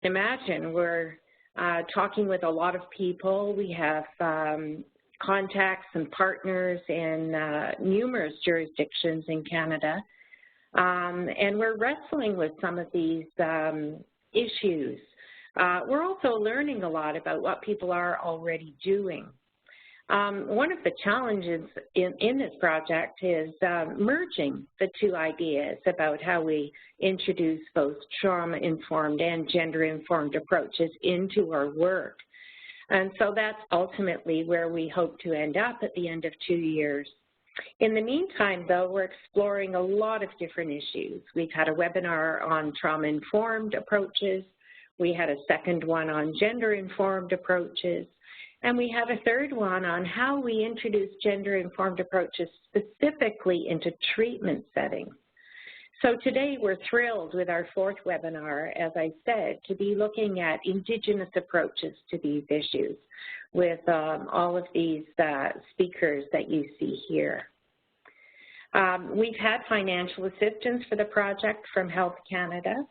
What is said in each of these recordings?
imagine, we're talking with a lot of people. We have contacts and partners in numerous jurisdictions in Canada, and we're wrestling with some of these issues. We're also learning a lot about what people are already doing. One of the challenges in this project is merging the two ideas about how we introduce both trauma-informed and gender-informed approaches into our work. And so that's ultimately where we hope to end up at the end of 2 years. In the meantime, though, we're exploring a lot of different issues. We've had a webinar on trauma-informed approaches. We had a second one on gender-informed approaches. And we have a third one on how we introduce gender-informed approaches specifically into treatment settings. So today we're thrilled with our fourth webinar, as I said, to be looking at Indigenous approaches to these issues with all of these speakers that you see here. We've had financial assistance for the project from Health Canada,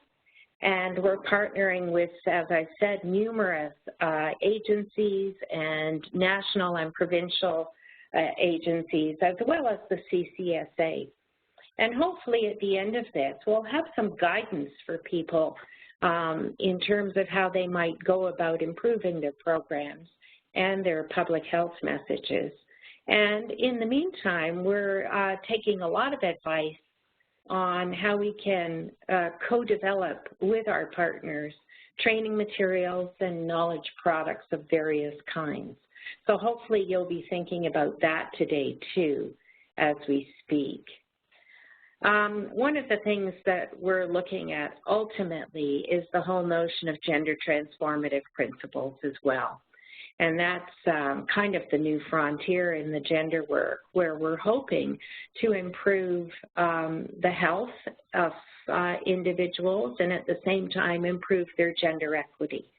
and we're partnering with, as I said, numerous agencies and national and provincial agencies, as well as the CCSA. And hopefully at the end of this, we'll have some guidance for people in terms of how they might go about improving their programs and their public health messages. And in the meantime, we're taking a lot of advice on how we can co-develop with our partners training materials and knowledge products of various kinds. So hopefully you'll be thinking about that today too as we speak. One of the things that we're looking at ultimately is the whole notion of gender transformative principles as well. And that's kind of the new frontier in the gender work, where we're hoping to improve the health of individuals and at the same time improve their gender equity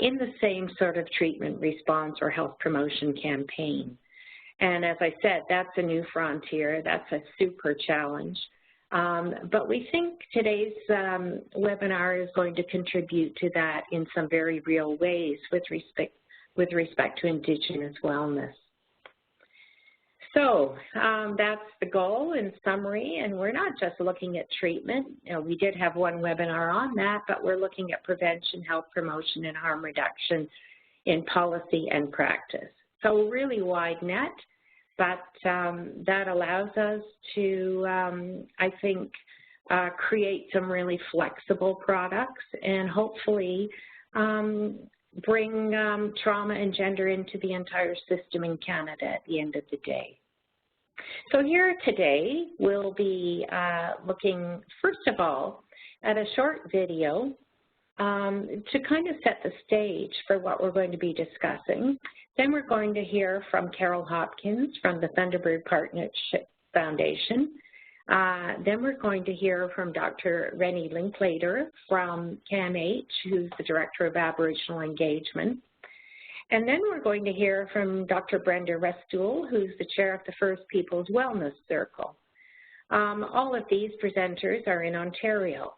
in the same sort of treatment response or health promotion campaign. And as I said, that's a new frontier. That's a super challenge. But we think today's webinar is going to contribute to that in some very real ways with respect to Indigenous wellness. So that's the goal in summary, and we're not just looking at treatment. You know, we did have one webinar on that, but we're looking at prevention, health promotion, and harm reduction in policy and practice. So really wide net, but that allows us to, I think, create some really flexible products and hopefully bring trauma and gender into the entire system in Canada at the end of the day. So here today, we'll be looking, first of all, at a short video to kind of set the stage for what we're going to be discussing. Then we're going to hear from Carol Hopkins from the Thunderbird Partnership Foundation. Then we're going to hear from Dr. Rennie Linklater from CAMH, who's the Director of Aboriginal Engagement. And then we're going to hear from Dr. Brenda Restool, who's the Chair of the First Peoples Wellness Circle. All of these presenters are in Ontario.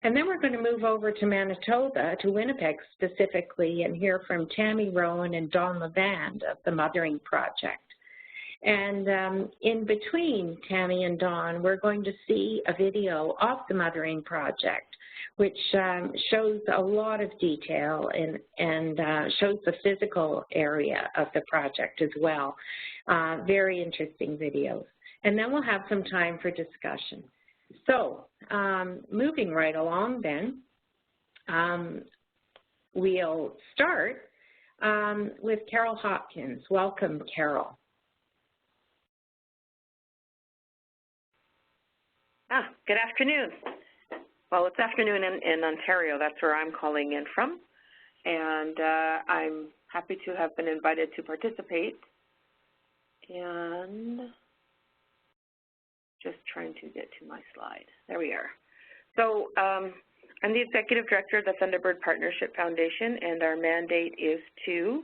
And then we're going to move over to Manitoba, to Winnipeg specifically, and hear from Tammy Rowan and Dawn Levand of the Mothering Project. And in between Tammy and Dawn, we're going to see a video of the Mothering Project, which shows a lot of detail and shows the physical area of the project as well. Very interesting videos. And then we'll have some time for discussion. So moving right along then, we'll start with Carol Hopkins. Welcome, Carol. Good afternoon. Well, it's afternoon in Ontario. That's where I'm calling in from. And I'm happy to have been invited to participate. And just trying to get to my slide. There we are. So I'm the Executive Director of the Thunderbird Partnership Foundation, and our mandate is to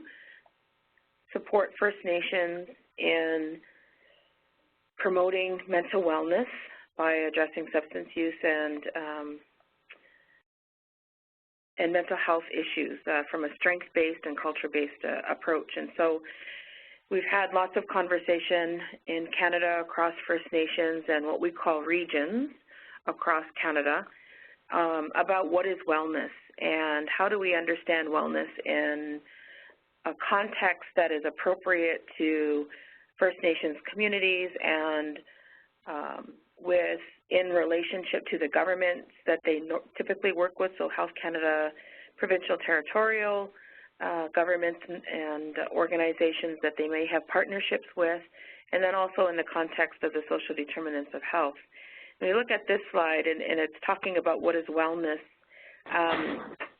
support First Nations in promoting mental wellness by addressing substance use and and mental health issues from a strength-based and culture-based approach. And so we've had lots of conversation in Canada across First Nations and what we call regions across Canada about what is wellness and how do we understand wellness in a context that is appropriate to First Nations communities and in relationship to the governments that they typically work with, so Health Canada, provincial, territorial governments and organizations that they may have partnerships with, and then also in the context of the social determinants of health. When you look at this slide, and it's talking about what is wellness,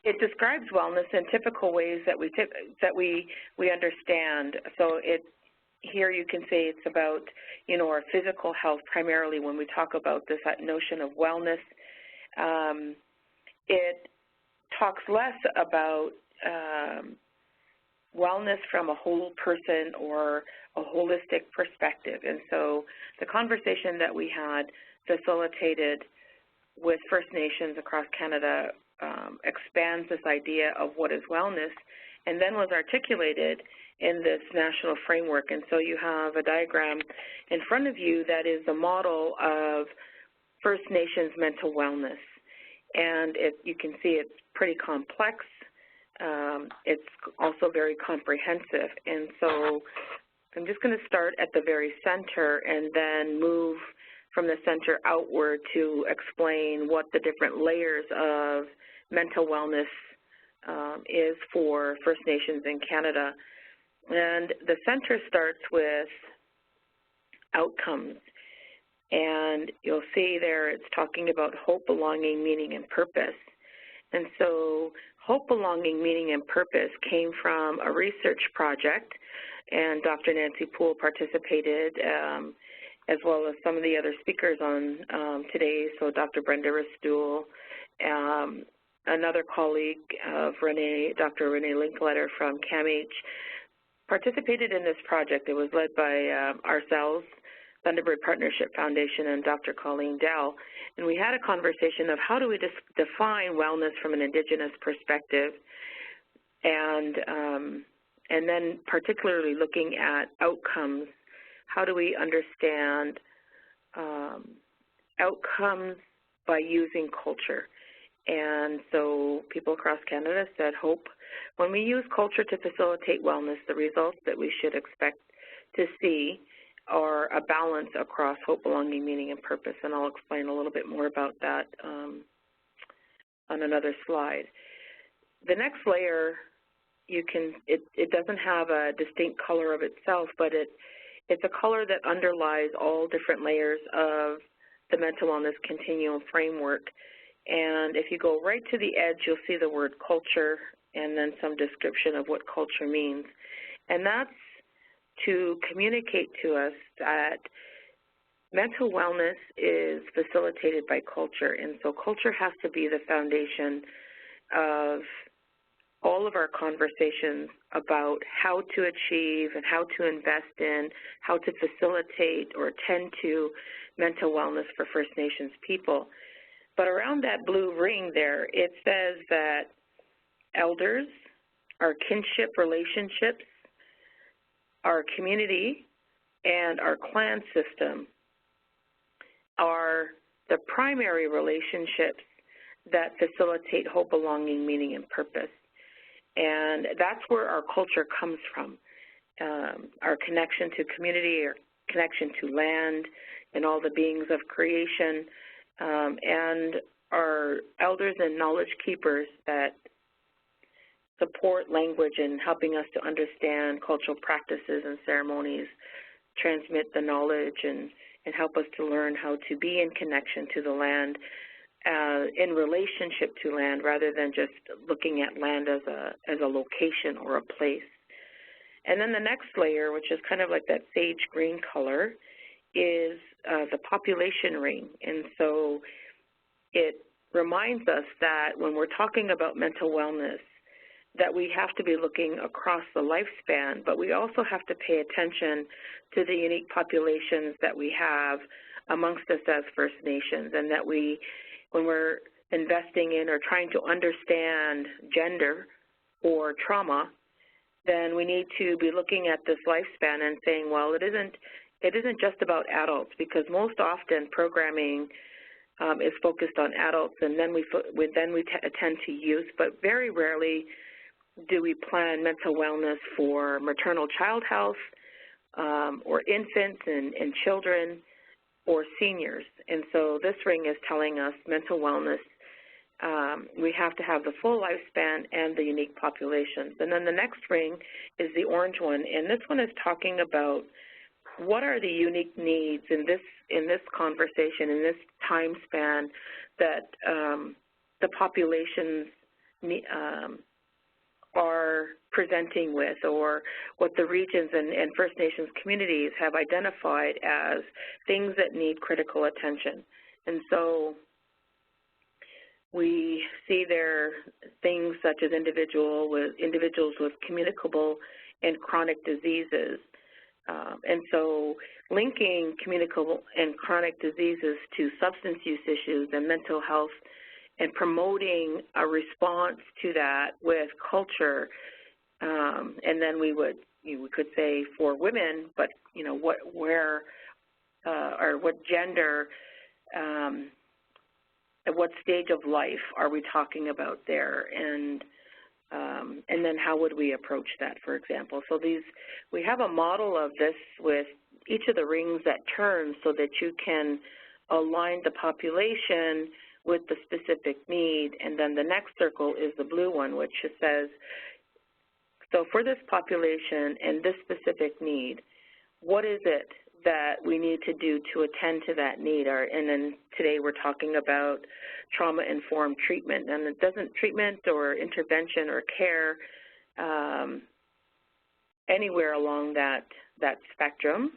it describes wellness in typical ways that we understand. So here you can say it's about, our physical health primarily when we talk about this notion of wellness. It talks less about wellness from a whole person or a holistic perspective. And so the conversation that we had facilitated with First Nations across Canada expands this idea of what is wellness, and then was articulated in this national framework. And so you have a diagram in front of you that is a model of First Nations mental wellness. And you can see it's pretty complex. It's also very comprehensive. And so I'm just going to start at the very center and then move from the center outward to explain what the different layers of mental wellness is for First Nations in Canada. And the center starts with outcomes. And you'll see there it's talking about hope, belonging, meaning, and purpose. And so hope, belonging, meaning, and purpose came from a research project, and Dr. Nancy Poole participated, as well as some of the other speakers on today, so Dr. Brenda Ristool, another colleague of Dr. Renee Linkletter from CAMH, participated in this project. It was led by ourselves, Thunderbird Partnership Foundation, and Dr. Colleen Dell. And we had a conversation of how do we define wellness from an Indigenous perspective, and then particularly looking at outcomes. How do we understand outcomes by using culture? And so people across Canada said hope. When we use culture to facilitate wellness, the results that we should expect to see are a balance across hope, belonging, meaning, and purpose. And I'll explain a little bit more about that on another slide. The next layer, it doesn't have a distinct color of itself, but it's a color that underlies all different layers of the mental wellness continuum framework. And if you go right to the edge, you'll see the word culture and then some description of what culture means. And that's to communicate to us that mental wellness is facilitated by culture. And so culture has to be the foundation of all of our conversations about how to achieve and how to invest in, how to facilitate or tend to mental wellness for First Nations people. But around that blue ring there, it says that elders, our kinship relationships, our community, and our clan system are the primary relationships that facilitate hope, belonging, meaning, and purpose. And that's where our culture comes from, our connection to community, our connection to land and all the beings of creation, and our elders and knowledge keepers that support language in helping us to understand cultural practices and ceremonies, transmit the knowledge, and help us to learn how to be in connection to the land, in relationship to land, rather than just looking at land as a location or a place. And then the next layer, which is kind of like that sage green color, is the population ring. And so it reminds us that when we're talking about mental wellness, that we have to be looking across the lifespan, but we also have to pay attention to the unique populations that we have amongst us as First Nations, and that when we're investing in or trying to understand gender or trauma, then we need to be looking at this lifespan and saying, well, it isn't just about adults, because most often programming is focused on adults, and then we attend to youth, but very rarely do we plan mental wellness for maternal child health or infants and children or seniors. And so this ring is telling us mental wellness, we have to have the full lifespan and the unique populations. And then the next ring is the orange one, and this one is talking about what are the unique needs in this conversation, in this time span that the populations are presenting with, or what the regions and First Nations communities have identified as things that need critical attention. And so we see there things such as individuals with communicable and chronic diseases. And so linking communicable and chronic diseases to substance use issues and mental health, and promoting a response to that with culture. And then we could say for women, but what gender, at what stage of life are we talking about there, and then how would we approach that, for example. So we have a model of this with each of the rings that turn so that you can align the population with the specific need. And then the next circle is the blue one, which says, so for this population and this specific need, what is it that we need to do to attend to that need? And then today we're talking about trauma-informed treatment, and it doesn't treatment or intervention or care anywhere along that spectrum.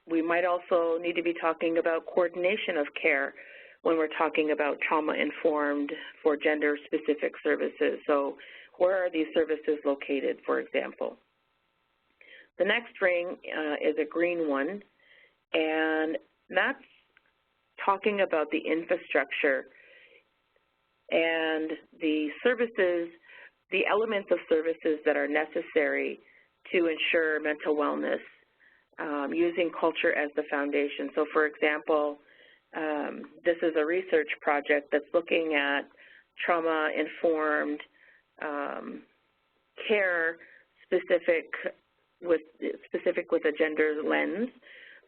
We might also need to be talking about coordination of care when we're talking about trauma-informed for gender-specific services. So where are these services located, for example? The next ring is a green one, and that's talking about the infrastructure and the services, the elements of services that are necessary to ensure mental wellness, using culture as the foundation. So for example, this is a research project that's looking at trauma-informed care specific with a gender lens,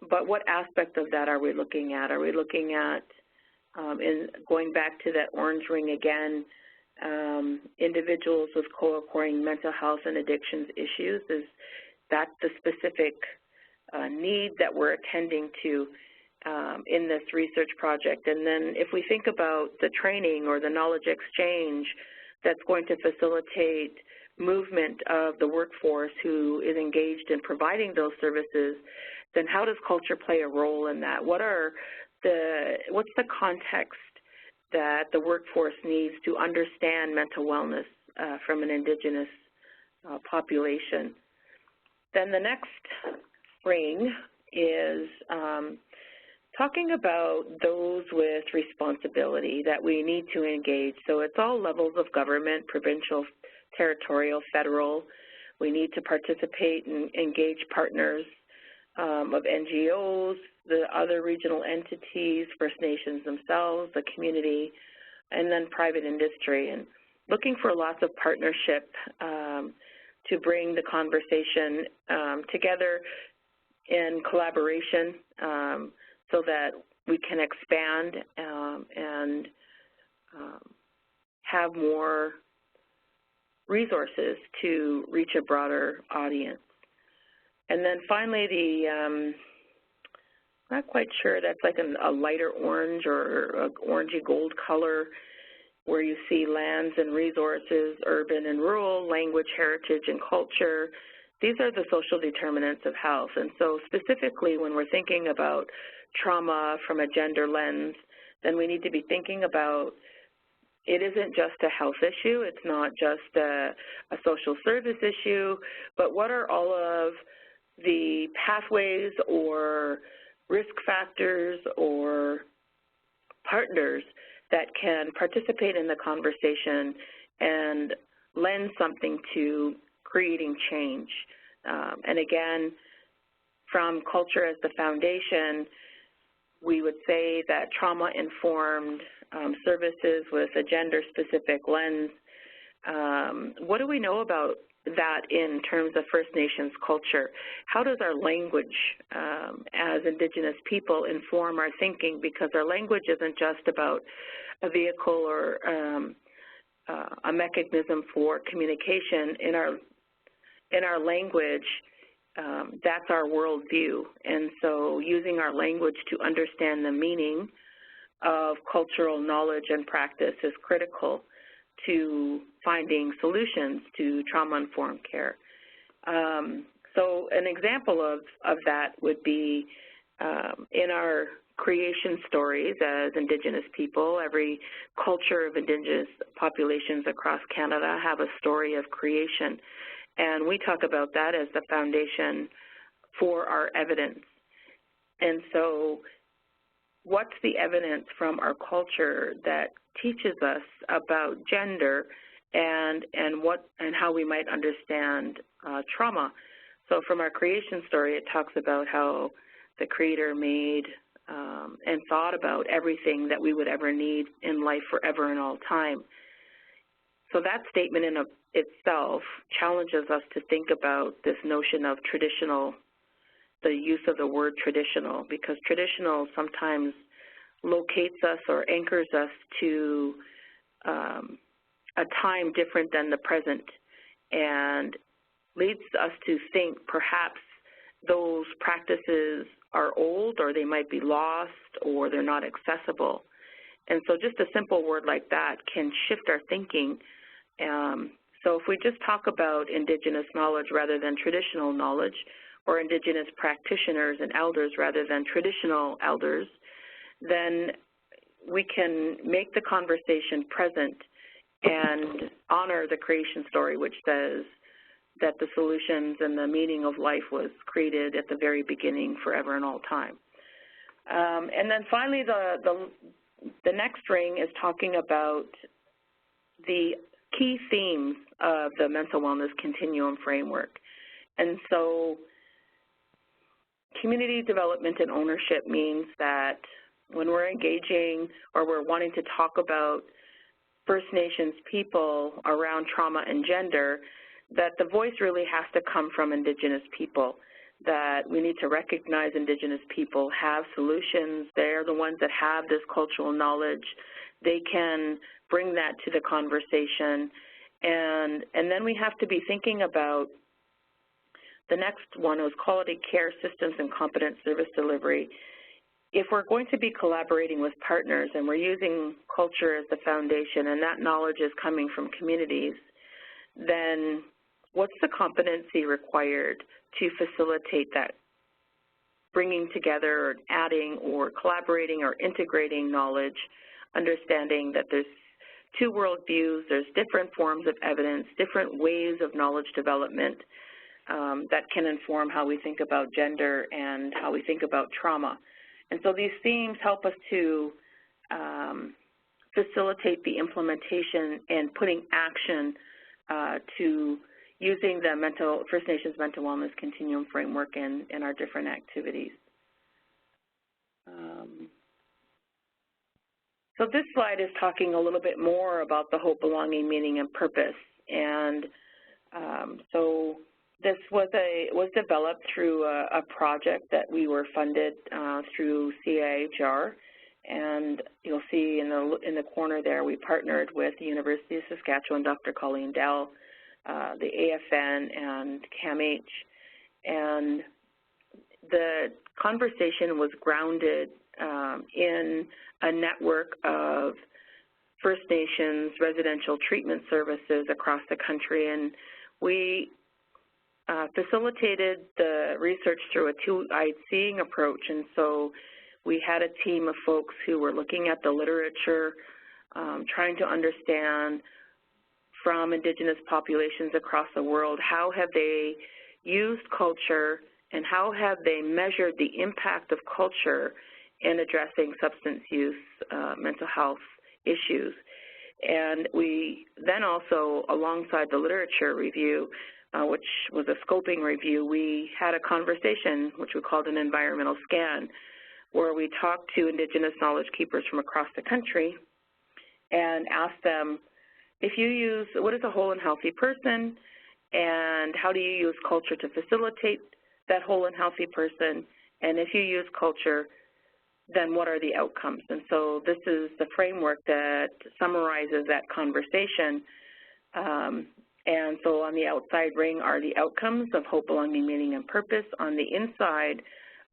but what aspect of that are we looking at? Are we looking at, in going back to that orange ring again, individuals with co-occurring mental health and addictions issues? Is that the specific need that we're attending to in this research project? And then if we think about the training or the knowledge exchange that's going to facilitate movement of the workforce who is engaged in providing those services, then how does culture play a role in that? What's the context that the workforce needs to understand mental wellness from an Indigenous population? Then the next ring is talking about those with responsibility that we need to engage. So it's all levels of government, provincial, territorial, federal. We need to participate and engage partners of NGOs, the other regional entities, First Nations themselves, the community, and then private industry, and looking for lots of partnership to bring the conversation together in collaboration so that we can expand and have more resources to reach a broader audience. And then finally, not quite sure, that's like a lighter orange or a orangey gold color, where you see lands and resources, urban and rural, language, heritage, and culture. These are the social determinants of health. And so specifically when we're thinking about trauma from a gender lens, then we need to be thinking about it isn't just a health issue, it's not just a social service issue, but what are all of the pathways or risk factors or partners that can participate in the conversation and lend something to creating change. And again, from culture as the foundation, we would say that trauma-informed services with a gender-specific lens. What do we know about that in terms of First Nations culture? How does our language as Indigenous people inform our thinking? Because our language isn't just about a vehicle or a mechanism for communication. In our language, that's our worldview. And so using our language to understand the meaning of cultural knowledge and practice is critical to finding solutions to trauma-informed care. So an example of that would be in our creation stories as Indigenous people. Every culture of Indigenous populations across Canada have a story of creation, and we talk about that as the foundation for our evidence. And so what's the evidence from our culture that teaches us about gender and how we might understand trauma? So from our creation story, it talks about how the Creator made and thought about everything that we would ever need in life forever and all time. So that statement in itself challenges us to think about this notion of traditional, the use of the word traditional, because traditional sometimes locates us or anchors us to a time different than the present and leads us to think perhaps those practices are old, or they might be lost, or they're not accessible. And so just a simple word like that can shift our thinking. So if we just talk about Indigenous knowledge rather than traditional knowledge, or Indigenous practitioners and elders rather than traditional elders, then we can make the conversation present and honor the creation story, which says that the solutions and the meaning of life was created at the very beginning, forever and all time. And then finally, the next ring is talking about the key themes of the mental wellness continuum framework. And so community development and ownership means that when we're engaging or we're wanting to talk about First Nations people around trauma and gender, that the voice really has to come from Indigenous people, that we need to recognize Indigenous people have solutions. They're the ones that have this cultural knowledge. They can bring that to the conversation. And then we have to be thinking about the next one was quality care systems and competent service delivery. If we're going to be collaborating with partners and we're using culture as the foundation and that knowledge is coming from communities, then what's the competency required to facilitate that bringing together or adding or collaborating or integrating knowledge, understanding that there's two worldviews, there's different forms of evidence, different ways of knowledge development that can inform how we think about gender and how we think about trauma. And so these themes help us to facilitate the implementation and putting action to using the First Nations Mental Wellness Continuum framework in our different activities. So this slide is talking a little bit more about the hope, belonging, meaning, and purpose. And so this was developed through a project that we were funded through CIHR, and you'll see in the corner there we partnered with the University of Saskatchewan, Dr. Colleen Dell, the AFN, and CAMH, and the conversation was grounded in a network of First Nations residential treatment services across the country, and we facilitated the research through a two-eyed seeing approach. And so we had a team of folks who were looking at the literature, trying to understand from Indigenous populations across the world, how have they used culture and how have they measured the impact of culture in addressing substance use, mental health issues. And we then also, alongside the literature review, which was a scoping review, we had a conversation, which we called an environmental scan, where we talked to Indigenous knowledge keepers from across the country and asked them, what is a whole and healthy person, and how do you use culture to facilitate that whole and healthy person, and if you use culture, then what are the outcomes? And so this is the framework that summarizes that conversation. And so on the outside ring are the outcomes of hope, belonging, meaning, and purpose. On the inside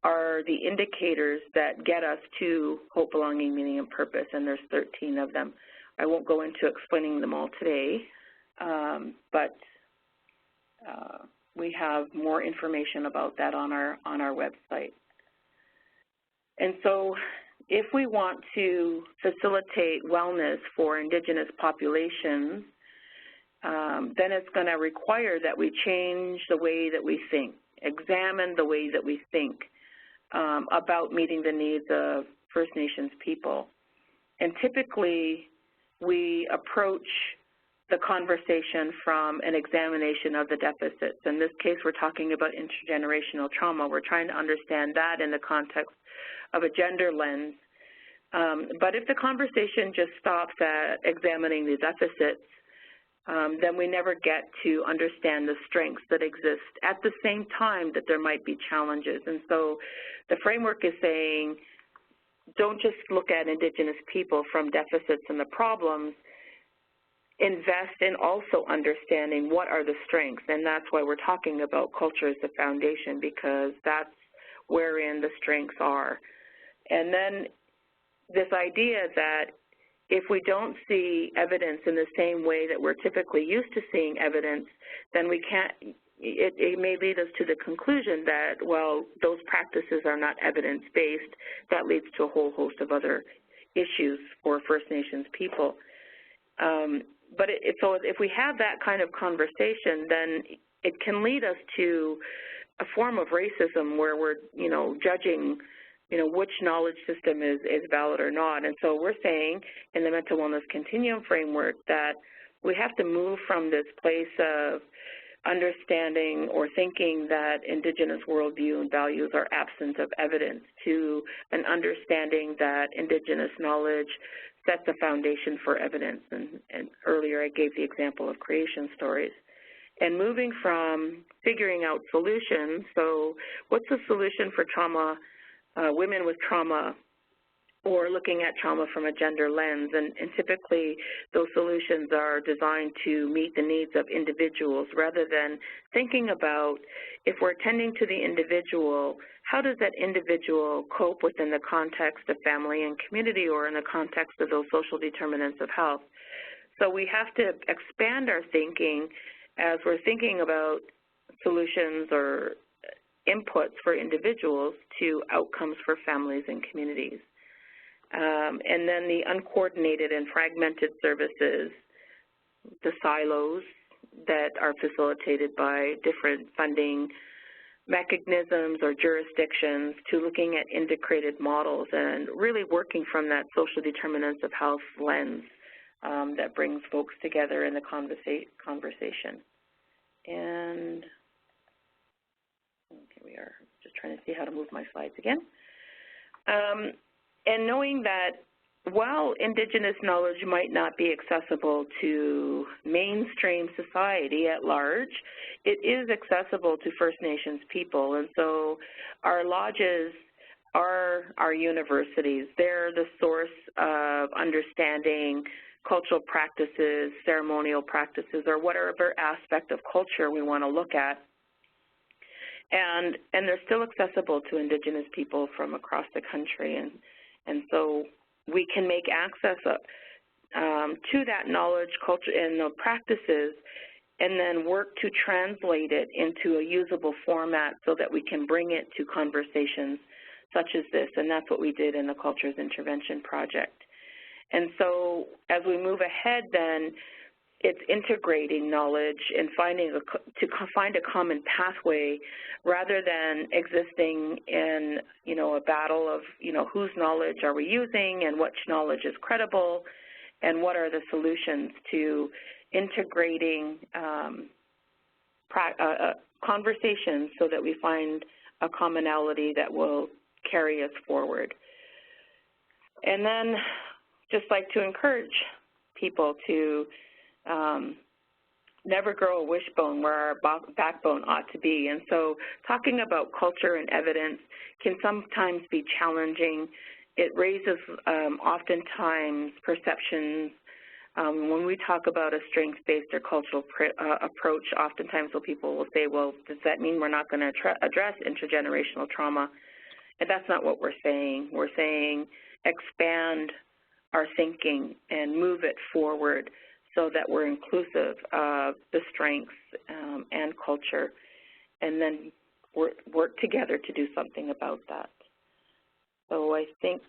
are the indicators that get us to hope, belonging, meaning, and purpose, and there's 13 of them. I won't go into explaining them all today, but we have more information about that on our website. And so if we want to facilitate wellness for Indigenous populations, then it's going to require that we change the way that we think, examine the way that we think about meeting the needs of First Nations people. And typically, we approach the conversation from an examination of the deficits. In this case, we're talking about intergenerational trauma. We're trying to understand that in the context of a gender lens. But if the conversation just stops at examining the deficits, then we never get to understand the strengths that exist at the same time that there might be challenges. And so the framework is saying, don't just look at Indigenous people from deficits and the problems, invest in also understanding what are the strengths, and that's why we're talking about culture as the foundation, because that's wherein the strengths are. And then this idea that if we don't see evidence in the same way that we're typically used to seeing evidence, then we can't, it may lead us to the conclusion that, well, those practices are not evidence-based. That leads to a whole host of other issues for First Nations people. So if we have that kind of conversation, then it can lead us to a form of racism where we're, judging, which knowledge system is valid or not. And so we're saying in the Mental Wellness Continuum framework that we have to move from this place of understanding or thinking that Indigenous worldview and values are absent of evidence to an understanding that Indigenous knowledge sets a foundation for evidence. And earlier I gave the example of creation stories. And moving from figuring out solutions, so what's the solution for trauma, women with trauma, or looking at trauma from a gender lens, and typically those solutions are designed to meet the needs of individuals rather than thinking about, if we're attending to the individual, how does that individual cope within the context of family and community or in the context of those social determinants of health. So we have to expand our thinking as we're thinking about solutions or inputs for individuals to outcomes for families and communities. And then the uncoordinated and fragmented services, the silos that are facilitated by different funding mechanisms or jurisdictions, to looking at integrated models and really working from that social determinants of health lens that brings folks together in the conversation. And here we are, just trying to see how to move my slides again. And knowing that while Indigenous knowledge might not be accessible to mainstream society at large, it is accessible to First Nations people. And so our lodges are our universities. They're the source of understanding cultural practices, ceremonial practices, or whatever aspect of culture we want to look at. And they're still accessible to Indigenous people from across the country. And so we can make access to that knowledge, culture, and the practices, and then work to translate it into a usable format so that we can bring it to conversations such as this. And that's what we did in the Cultures Intervention Project. And so as we move ahead then, it's integrating knowledge and to find a common pathway rather than existing in, a battle of, whose knowledge are we using and which knowledge is credible and what are the solutions to integrating conversations so that we find a commonality that will carry us forward. And then just like to encourage people to never grow a wishbone where our backbone ought to be. And so talking about culture and evidence can sometimes be challenging. It raises oftentimes perceptions. When we talk about a strengths-based or cultural approach, oftentimes people will say, well, does that mean we're not going to address intergenerational trauma? And that's not what we're saying. We're saying expand our thinking and move it forward so that we're inclusive of the strengths and culture, and then work together to do something about that. So I think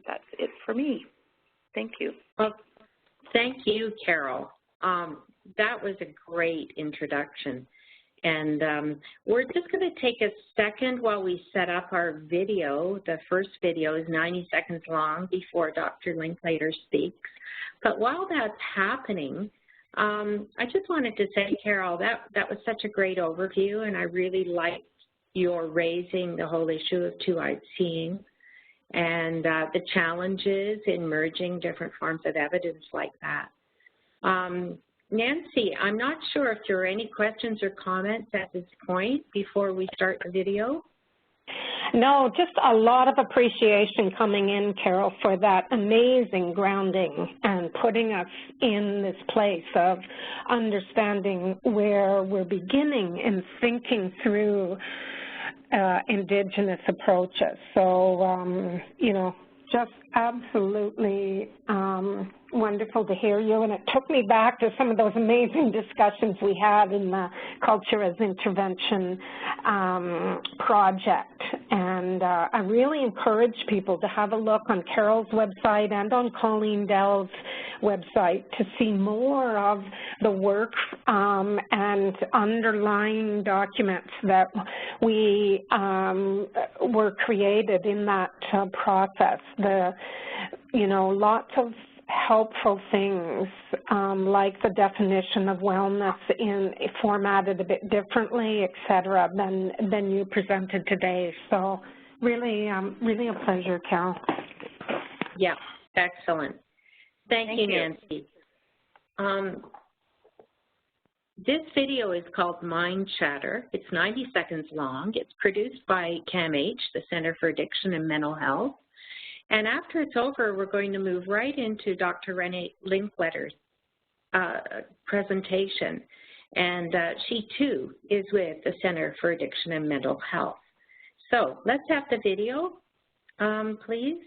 that's it for me. Thank you. Well, thank you, Carol. That was a great introduction. And we're just going to take a second while we set up our video. The first video is 90 seconds long before Dr. Linklater speaks. But while that's happening, I just wanted to say, Carol, that was such a great overview, and I really liked your raising the whole issue of two-eyed seeing and the challenges in merging different forms of evidence like that. Nancy, I'm not sure if there are any questions or comments at this point before we start the video. No, just a lot of appreciation coming in, Carol, for that amazing grounding and putting us in this place of understanding where we're beginning and thinking through Indigenous approaches. So, just absolutely wonderful to hear you, and it took me back to some of those amazing discussions we had in the Culture as Intervention project. And I really encourage people to have a look on Carol's website and on Colleen Dell's website to see more of the work and underlying documents that we were created in that process. Lots of helpful things like the definition of wellness formatted a bit differently, et cetera, than you presented today. So really a pleasure, Carol. Yeah, excellent. Thank you, Nancy. This video is called Mind Chatter. It's 90 seconds long. It's produced by CAMH, the Center for Addiction and Mental Health. And after it's over, we're going to move right into Dr. Renee Linkletter's presentation. And she, too, is with the Center for Addiction and Mental Health. So let's have the video, please.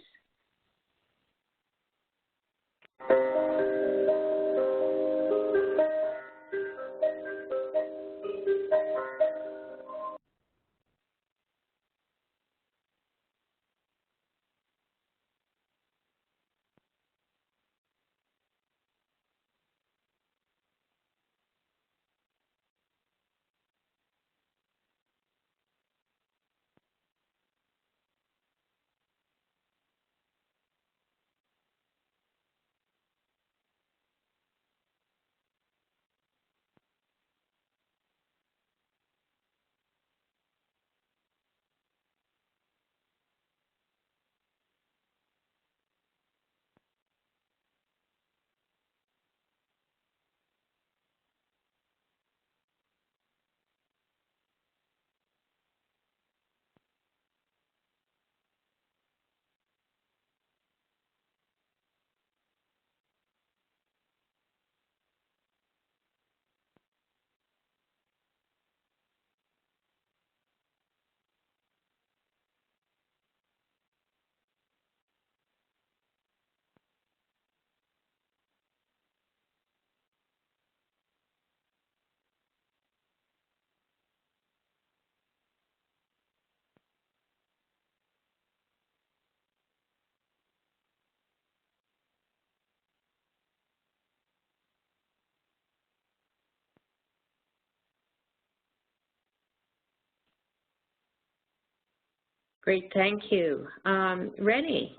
Great, thank you. Rennie,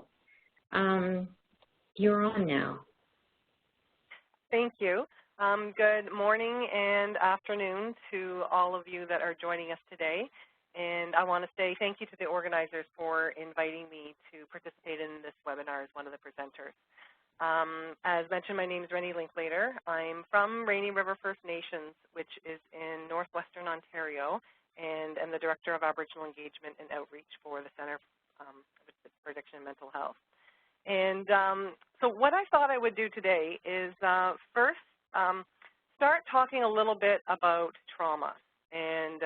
you're on now. Thank you. Good morning and afternoon to all of you that are joining us today. And I want to say thank you to the organizers for inviting me to participate in this webinar as one of the presenters. As mentioned, my name is Rennie Linklater. I'm from Rainy River First Nations, which is in northwestern Ontario, and am the Director of Aboriginal Engagement and Outreach for the Centre for Addiction and Mental Health. And so what I thought I would do today is first start talking a little bit about trauma and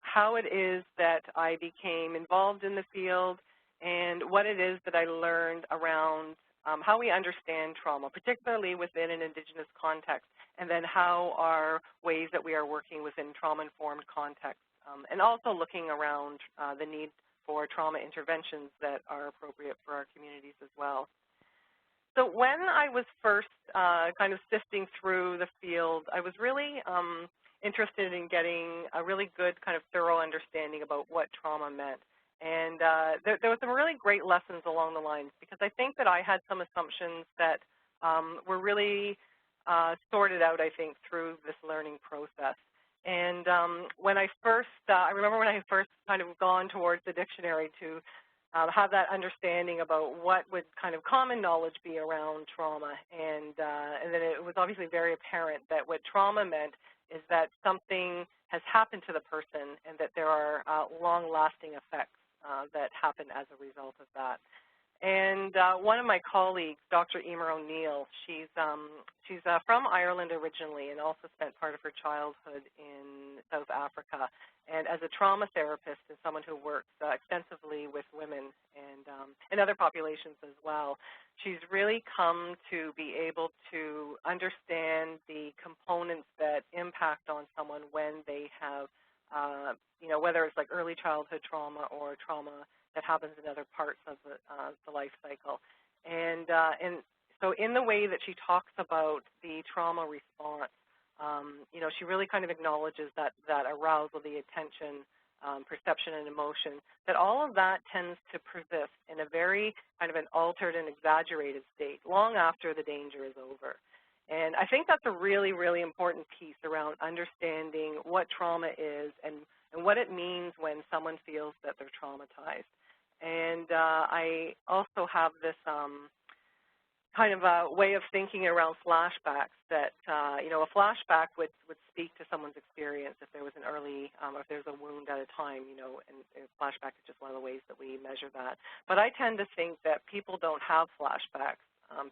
how it is that I became involved in the field and what it is that I learned around how we understand trauma, particularly within an Indigenous context, and then how are ways that we are working within trauma-informed contexts, and also looking around the need for trauma interventions that are appropriate for our communities as well. So when I was first kind of sifting through the field, I was really interested in getting a really good kind of thorough understanding about what trauma meant. And there were some really great lessons along the lines, because I think that I had some assumptions that were really sorted out, I think, through this learning process. And when I first, I remember when I had first kind of gone towards the dictionary to have that understanding about what would kind of common knowledge be around trauma. And then it was obviously very apparent that what trauma meant is that something has happened to the person and that there are long-lasting effects that happen as a result of that. And one of my colleagues, Dr. Emer O'Neill, she's from Ireland originally and also spent part of her childhood in South Africa. And as a trauma therapist and someone who works extensively with women and other populations as well, she's really come to be able to understand the components that impact on someone when they have, you know, whether it's like early childhood trauma or trauma that happens in other parts of the life cycle. And so in the way that she talks about the trauma response, you know, she really kind of acknowledges that arousal, the attention, perception, and emotion, that all of that tends to persist in a very kind of an altered and exaggerated state long after the danger is over. And I think that's a really, really important piece around understanding what trauma is and what it means when someone feels that they're traumatized. And I also have this kind of a way of thinking around flashbacks that, you know, a flashback would speak to someone's experience if there was an early, or if there's a wound at a time, you know, and flashback is just one of the ways that we measure that. But I tend to think that people don't have flashbacks.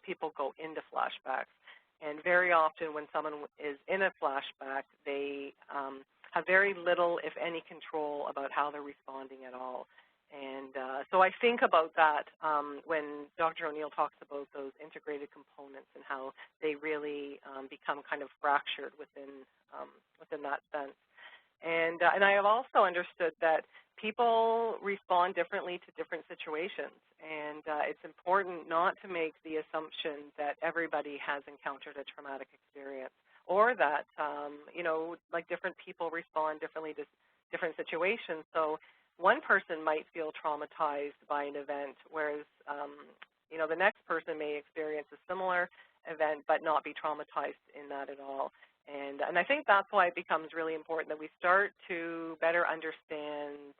People go into flashbacks. And very often when someone is in a flashback, they have very little, if any, control about how they're responding at all. And so I think about that when Dr. O'Neill talks about those integrated components and how they really become kind of fractured within that sense. And I have also understood that people respond differently to different situations. And it's important not to make the assumption that everybody has encountered a traumatic experience, or that, you know, like different people respond differently to different situations. So one person might feel traumatized by an event, whereas, you know, the next person may experience a similar event but not be traumatized in that at all. And I think that's why it becomes really important that we start to better understand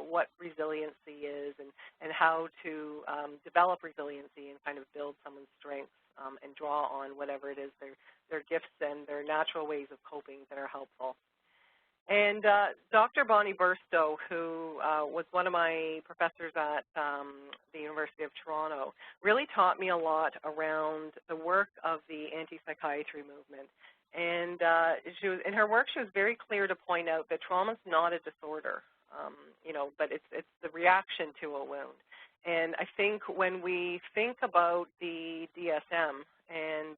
what resiliency is and how to develop resiliency and kind of build someone's strengths and draw on whatever it is, their gifts and their natural ways of coping that are helpful. And Dr. Bonnie Burstow, who was one of my professors at the University of Toronto, really taught me a lot around the work of the anti-psychiatry movement. And in her work, she was very clear to point out that trauma is not a disorder, you know, but it's the reaction to a wound. And I think when we think about the DSM and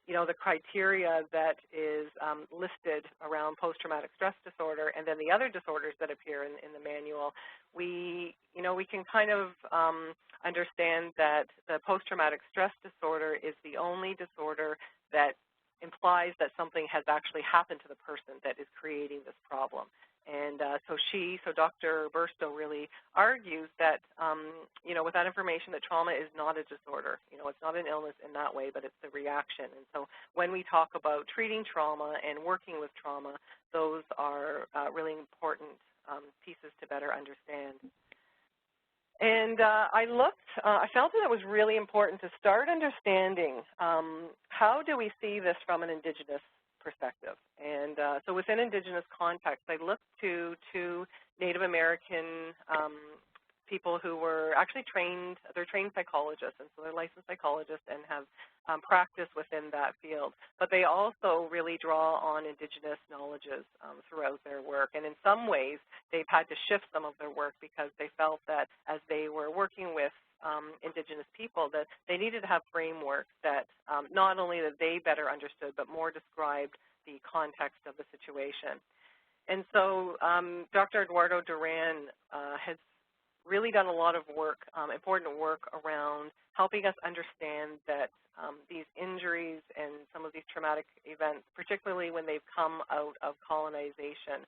you know, the criteria that is listed around post-traumatic stress disorder and then the other disorders that appear in the manual, we can kind of understand that the post-traumatic stress disorder is the only disorder that implies that something has actually happened to the person that is creating this problem. And so Dr. Burstow really argues that, with that information, that trauma is not a disorder. It's not an illness in that way, but it's the reaction. And so when we talk about treating trauma and working with trauma, those are really important pieces to better understand. And I felt that it was really important to start understanding how do we see this from an Indigenous perspective. And so within Indigenous context, I looked to two Native American people who were actually trained, they're trained psychologists, and so they're licensed psychologists and have practiced within that field. But they also really draw on Indigenous knowledges throughout their work. And in some ways, they've had to shift some of their work because they felt that as they were working with Indigenous people, that they needed to have frameworks that not only that they better understood, but more described the context of the situation. And so Dr. Eduardo Duran has really done a lot of work, important work around helping us understand that these injuries and some of these traumatic events, particularly when they've come out of colonization,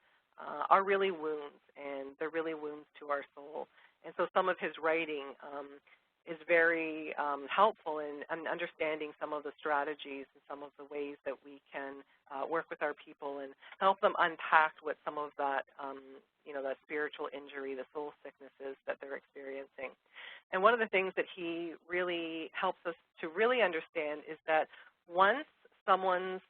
are really wounds, and they're really wounds to our soul. And so some of his writing is very helpful in understanding some of the strategies and some of the ways that we can work with our people and help them unpack what some of that, that spiritual injury, the soul sicknesses that they're experiencing. And one of the things that he really helps us to really understand is that once someone's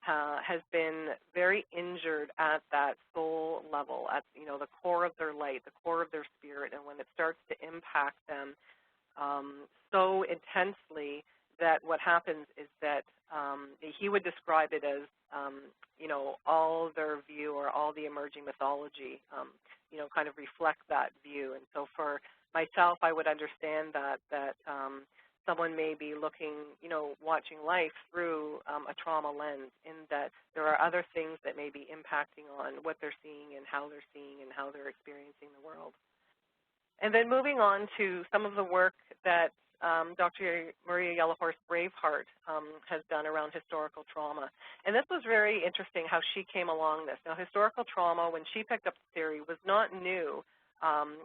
has been very injured at that soul level, at the core of their light, the core of their spirit, and when it starts to impact them so intensely that what happens is that he would describe it as all their view or all the emerging mythology kind of reflect that view. And so for myself, I would understand that someone may be looking, watching life through a trauma lens, in that there are other things that may be impacting on what they're seeing and how they're seeing and how they're experiencing the world. And then moving on to some of the work that Dr. Maria Yellowhorse Braveheart has done around historical trauma. And this was very interesting how she came along this. Now, historical trauma, when she picked up the theory, was not new,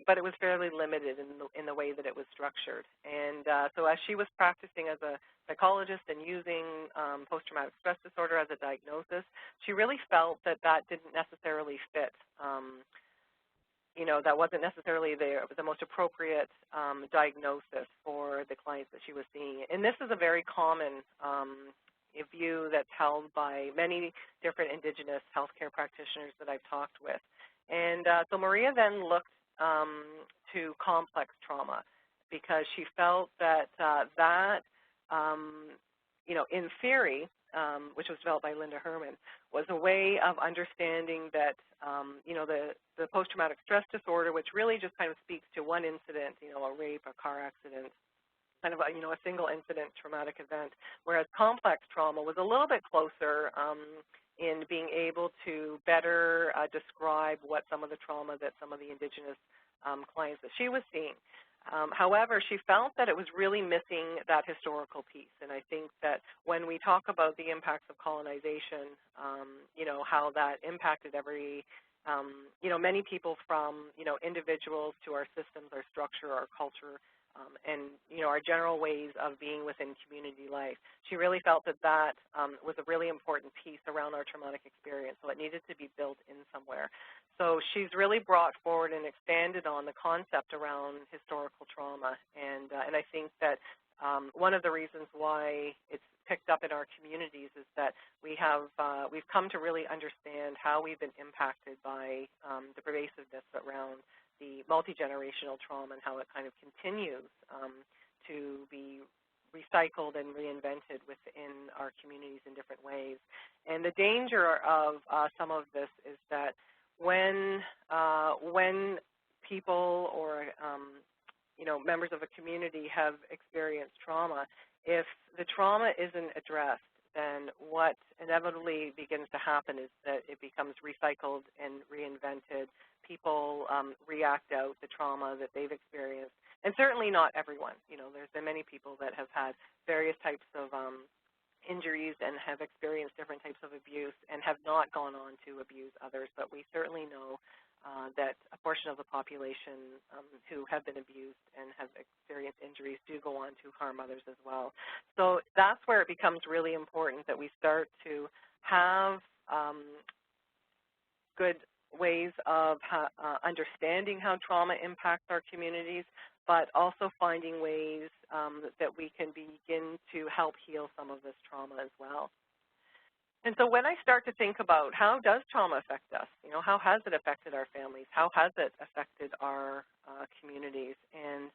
but it was fairly limited in the way that it was structured. And so as she was practicing as a psychologist and using post-traumatic stress disorder as a diagnosis, she really felt that that didn't necessarily fit. That wasn't necessarily the most appropriate diagnosis for the clients that she was seeing. And this is a very common view that's held by many different Indigenous healthcare practitioners that I've talked with. And so Maria then looked to complex trauma because she felt that in theory, which was developed by Linda Herman, was a way of understanding that, the post-traumatic stress disorder, which really just kind of speaks to one incident, a rape, a car accident, kind of a single incident traumatic event, whereas complex trauma was a little bit closer in being able to better describe what some of the trauma that some of the Indigenous clients that she was seeing. However, she felt that it was really missing that historical piece. And I think that when we talk about the impacts of colonization, how that impacted many people from, individuals to our systems, our structure, our culture, and, our general ways of being within community life. She really felt that that was a really important piece around our traumatic experience, so it needed to be built in somewhere. So she's really brought forward and expanded on the concept around historical trauma, and I think that one of the reasons why it's picked up in our communities is that we've come to really understand how we've been impacted by the pervasiveness around the multi-generational trauma and how it kind of continues to be recycled and reinvented within our communities in different ways. And the danger of some of this is that when people or members of a community have experienced trauma, if the trauma isn't addressed, then what inevitably begins to happen is that it becomes recycled and reinvented. People react out the trauma that they've experienced, and certainly not everyone. There's been many people that have had various types of injuries and have experienced different types of abuse and have not gone on to abuse others, but we certainly know that a portion of the population who have been abused and have experienced injuries do go on to harm others as well. So that's where it becomes really important that we start to have good ways of understanding how trauma impacts our communities, but also finding ways that we can begin to help heal some of this trauma as well. And so when I start to think about how does trauma affect us, how has it affected our families, how has it affected our communities, and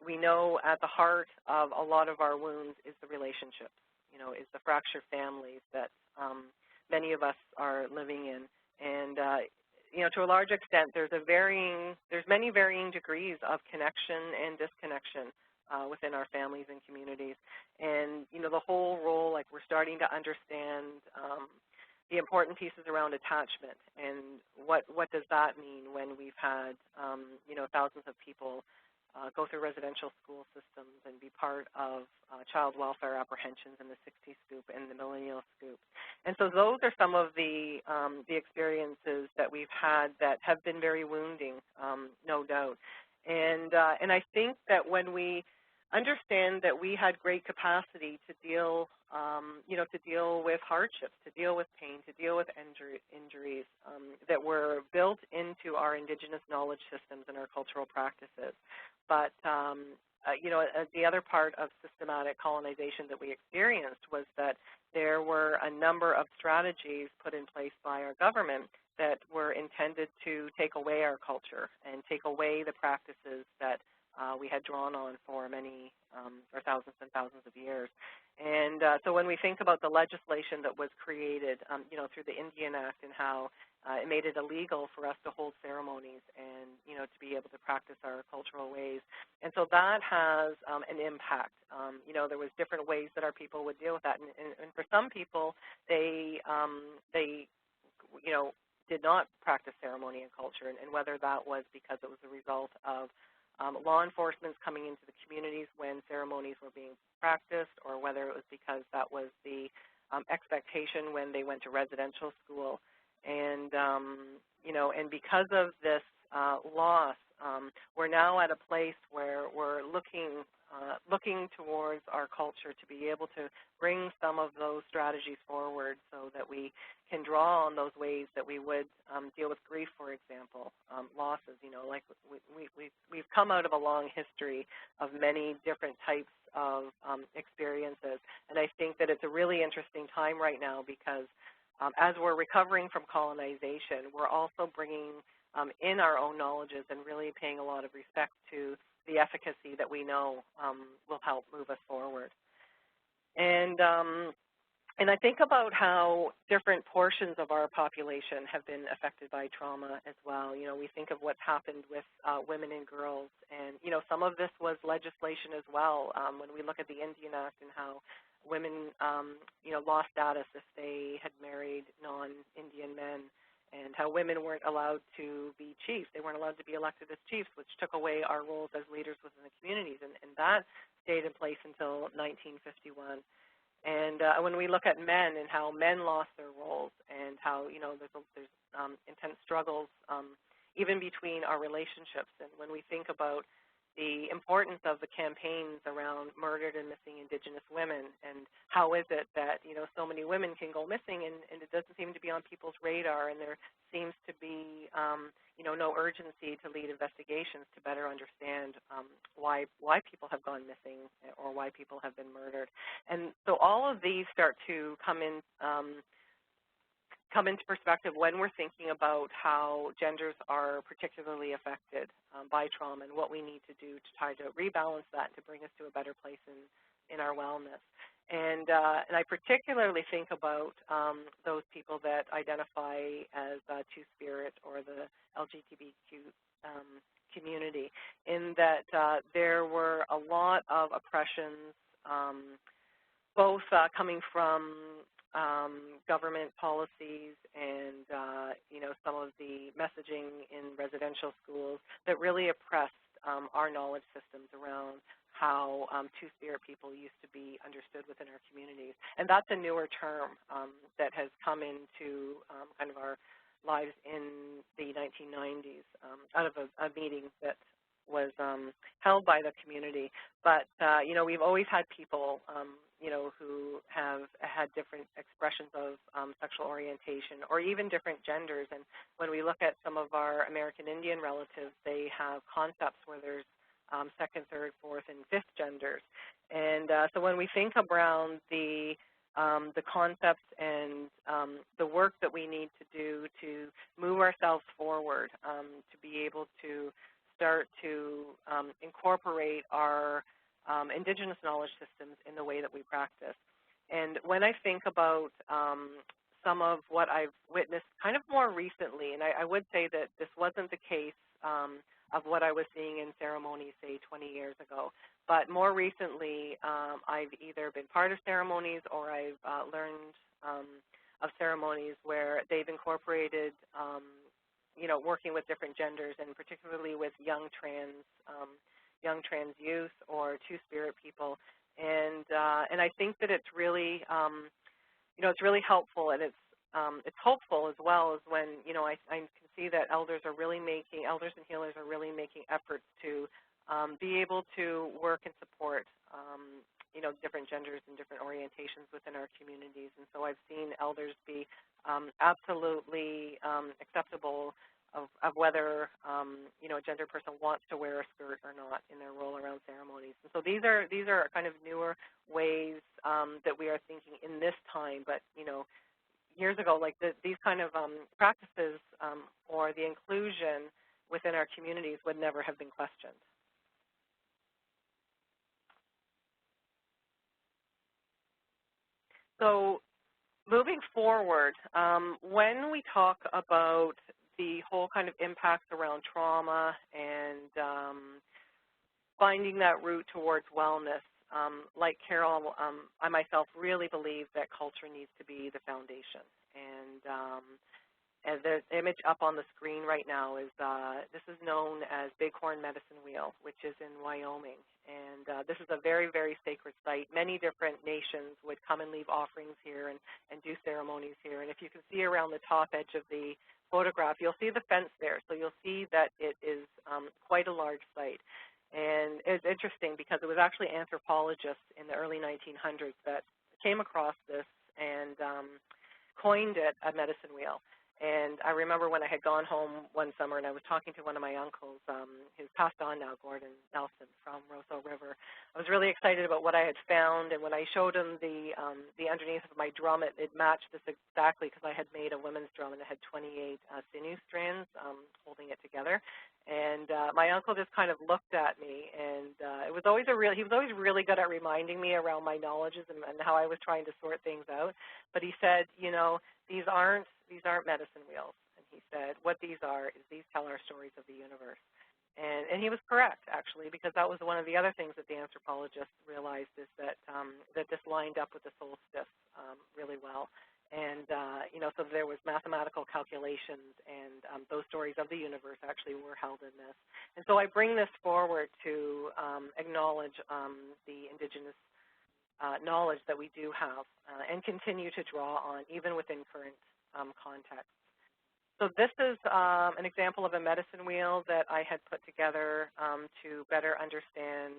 we know at the heart of a lot of our wounds is the relationships, is the fractured families that many of us are living in. And to a large extent, there's many varying degrees of connection and disconnection within our families and communities. And, the whole role, like we're starting to understand the important pieces around attachment and what does that mean when we've had, thousands of people go through residential school systems and be part of child welfare apprehensions in the 60s scoop and the millennial scoop. And so those are some of the experiences that we've had that have been very wounding, no doubt. And I think that when we understand that we had great capacity to deal, to deal with hardships, to deal with pain, to deal with injuries that were built into our Indigenous knowledge systems and our cultural practices. But, the other part of systematic colonization that we experienced was that there were a number of strategies put in place by our government that were intended to take away our culture and take away the practices that we had drawn on for many or thousands and thousands of years. And so when we think about the legislation that was created, through the Indian Act and how it made it illegal for us to hold ceremonies and, to be able to practice our cultural ways. And so that has an impact. There was different ways that our people would deal with that. And for some people, they did not practice ceremony and culture, and whether that was because it was a result of law enforcement coming into the communities when ceremonies were being practiced, or whether it was because that was the expectation when they went to residential school. And, and because of this loss, we're now at a place where we're looking towards our culture to be able to bring some of those strategies forward so that we can draw on those ways that we would deal with grief, for example, losses. Like we've come out of a long history of many different types of experiences, and I think that it's a really interesting time right now because as we're recovering from colonization, we're also bringing in our own knowledges and really paying a lot of respect to the efficacy that we know will help move us forward. And I think about how different portions of our population have been affected by trauma as well. We think of what's happened with women and girls, and, some of this was legislation as well. When we look at the Indian Act and how women, lost status if they had married non-Indian men, and how women weren't allowed to be chiefs. They weren't allowed to be elected as chiefs, which took away our roles as leaders within the communities, and that stayed in place until 1951. And when we look at men and how men lost their roles and how, there's intense struggles even between our relationships, and when we think about the importance of the campaigns around murdered and missing Indigenous women, and how is it that, so many women can go missing and it doesn't seem to be on people's radar, and there seems to be, no urgency to lead investigations to better understand why people have gone missing or why people have been murdered. And so all of these start to come into perspective when we're thinking about how genders are particularly affected by trauma and what we need to do to try to rebalance that to bring us to a better place in our wellness. And I particularly think about those people that identify as Two-Spirit or the LGBTQ community, in that there were a lot of oppressions, both coming from government policies and, some of the messaging in residential schools that really oppressed our knowledge systems around how Two-Spirit people used to be understood within our communities. And that's a newer term that has come into kind of our lives in the 1990s out of a meeting that was held by the community. But, you know, we've always had people, you know, who have had different expressions of sexual orientation or even different genders. And when we look at some of our American Indian relatives, they have concepts where there's second, third, fourth, and fifth genders. And so when we think around the concepts and the work that we need to do to move ourselves forward, to be able to start to incorporate our Indigenous knowledge systems in the way that we practice. And when I think about some of what I've witnessed kind of more recently, and I would say that this wasn't the case of what I was seeing in ceremonies, say, 20 years ago. But more recently, I've either been part of ceremonies or I've learned of ceremonies where they've incorporated, you know, working with different genders, and particularly with young trans youth or Two-Spirit people. And I think that it's really, you know, it's really helpful, and it's hopeful as well, as when, you know, I can see that elders and healers are really making efforts to be able to work and support, you know, different genders and different orientations within our communities. And so I've seen elders be absolutely acceptable of whether, you know, a gender person wants to wear a skirt or not in their role around ceremonies. And so these are kind of newer ways that we are thinking in this time, but, you know, years ago, like these kind of practices or the inclusion within our communities would never have been questioned. So moving forward, when we talk about the whole kind of impacts around trauma and finding that route towards wellness, like Carol, I myself really believe that culture needs to be the foundation. And the image up on the screen right now is, this is known as Bighorn Medicine Wheel, which is in Wyoming. And this is a very, very sacred site. Many different nations would come and leave offerings here and do ceremonies here. And if you can see around the top edge of the photograph, you'll see the fence there. So you'll see that it is quite a large site. And it's interesting because it was actually anthropologists in the early 1900s that came across this and coined it a medicine wheel. And I remember when I had gone home one summer and I was talking to one of my uncles, who's passed on now, Gordon Nelson from Roseau River. I was really excited about what I had found, and when I showed him the underneath of my drum, it matched this exactly, because I had made a women's drum and it had 28 sinew strands holding it together. And my uncle just kind of looked at me, and he was always really good at reminding me around my knowledges and how I was trying to sort things out. But he said, you know, these aren't medicine wheels. And he said, what these are is these tell our stories of the universe. And he was correct, actually, because that was one of the other things that the anthropologists realized, is that that this lined up with the solstice really well. And, you know, so there was mathematical calculations, and those stories of the universe actually were held in this. And so I bring this forward to acknowledge the Indigenous knowledge that we do have and continue to draw on, even within current contexts. So this is an example of a medicine wheel that I had put together to better understand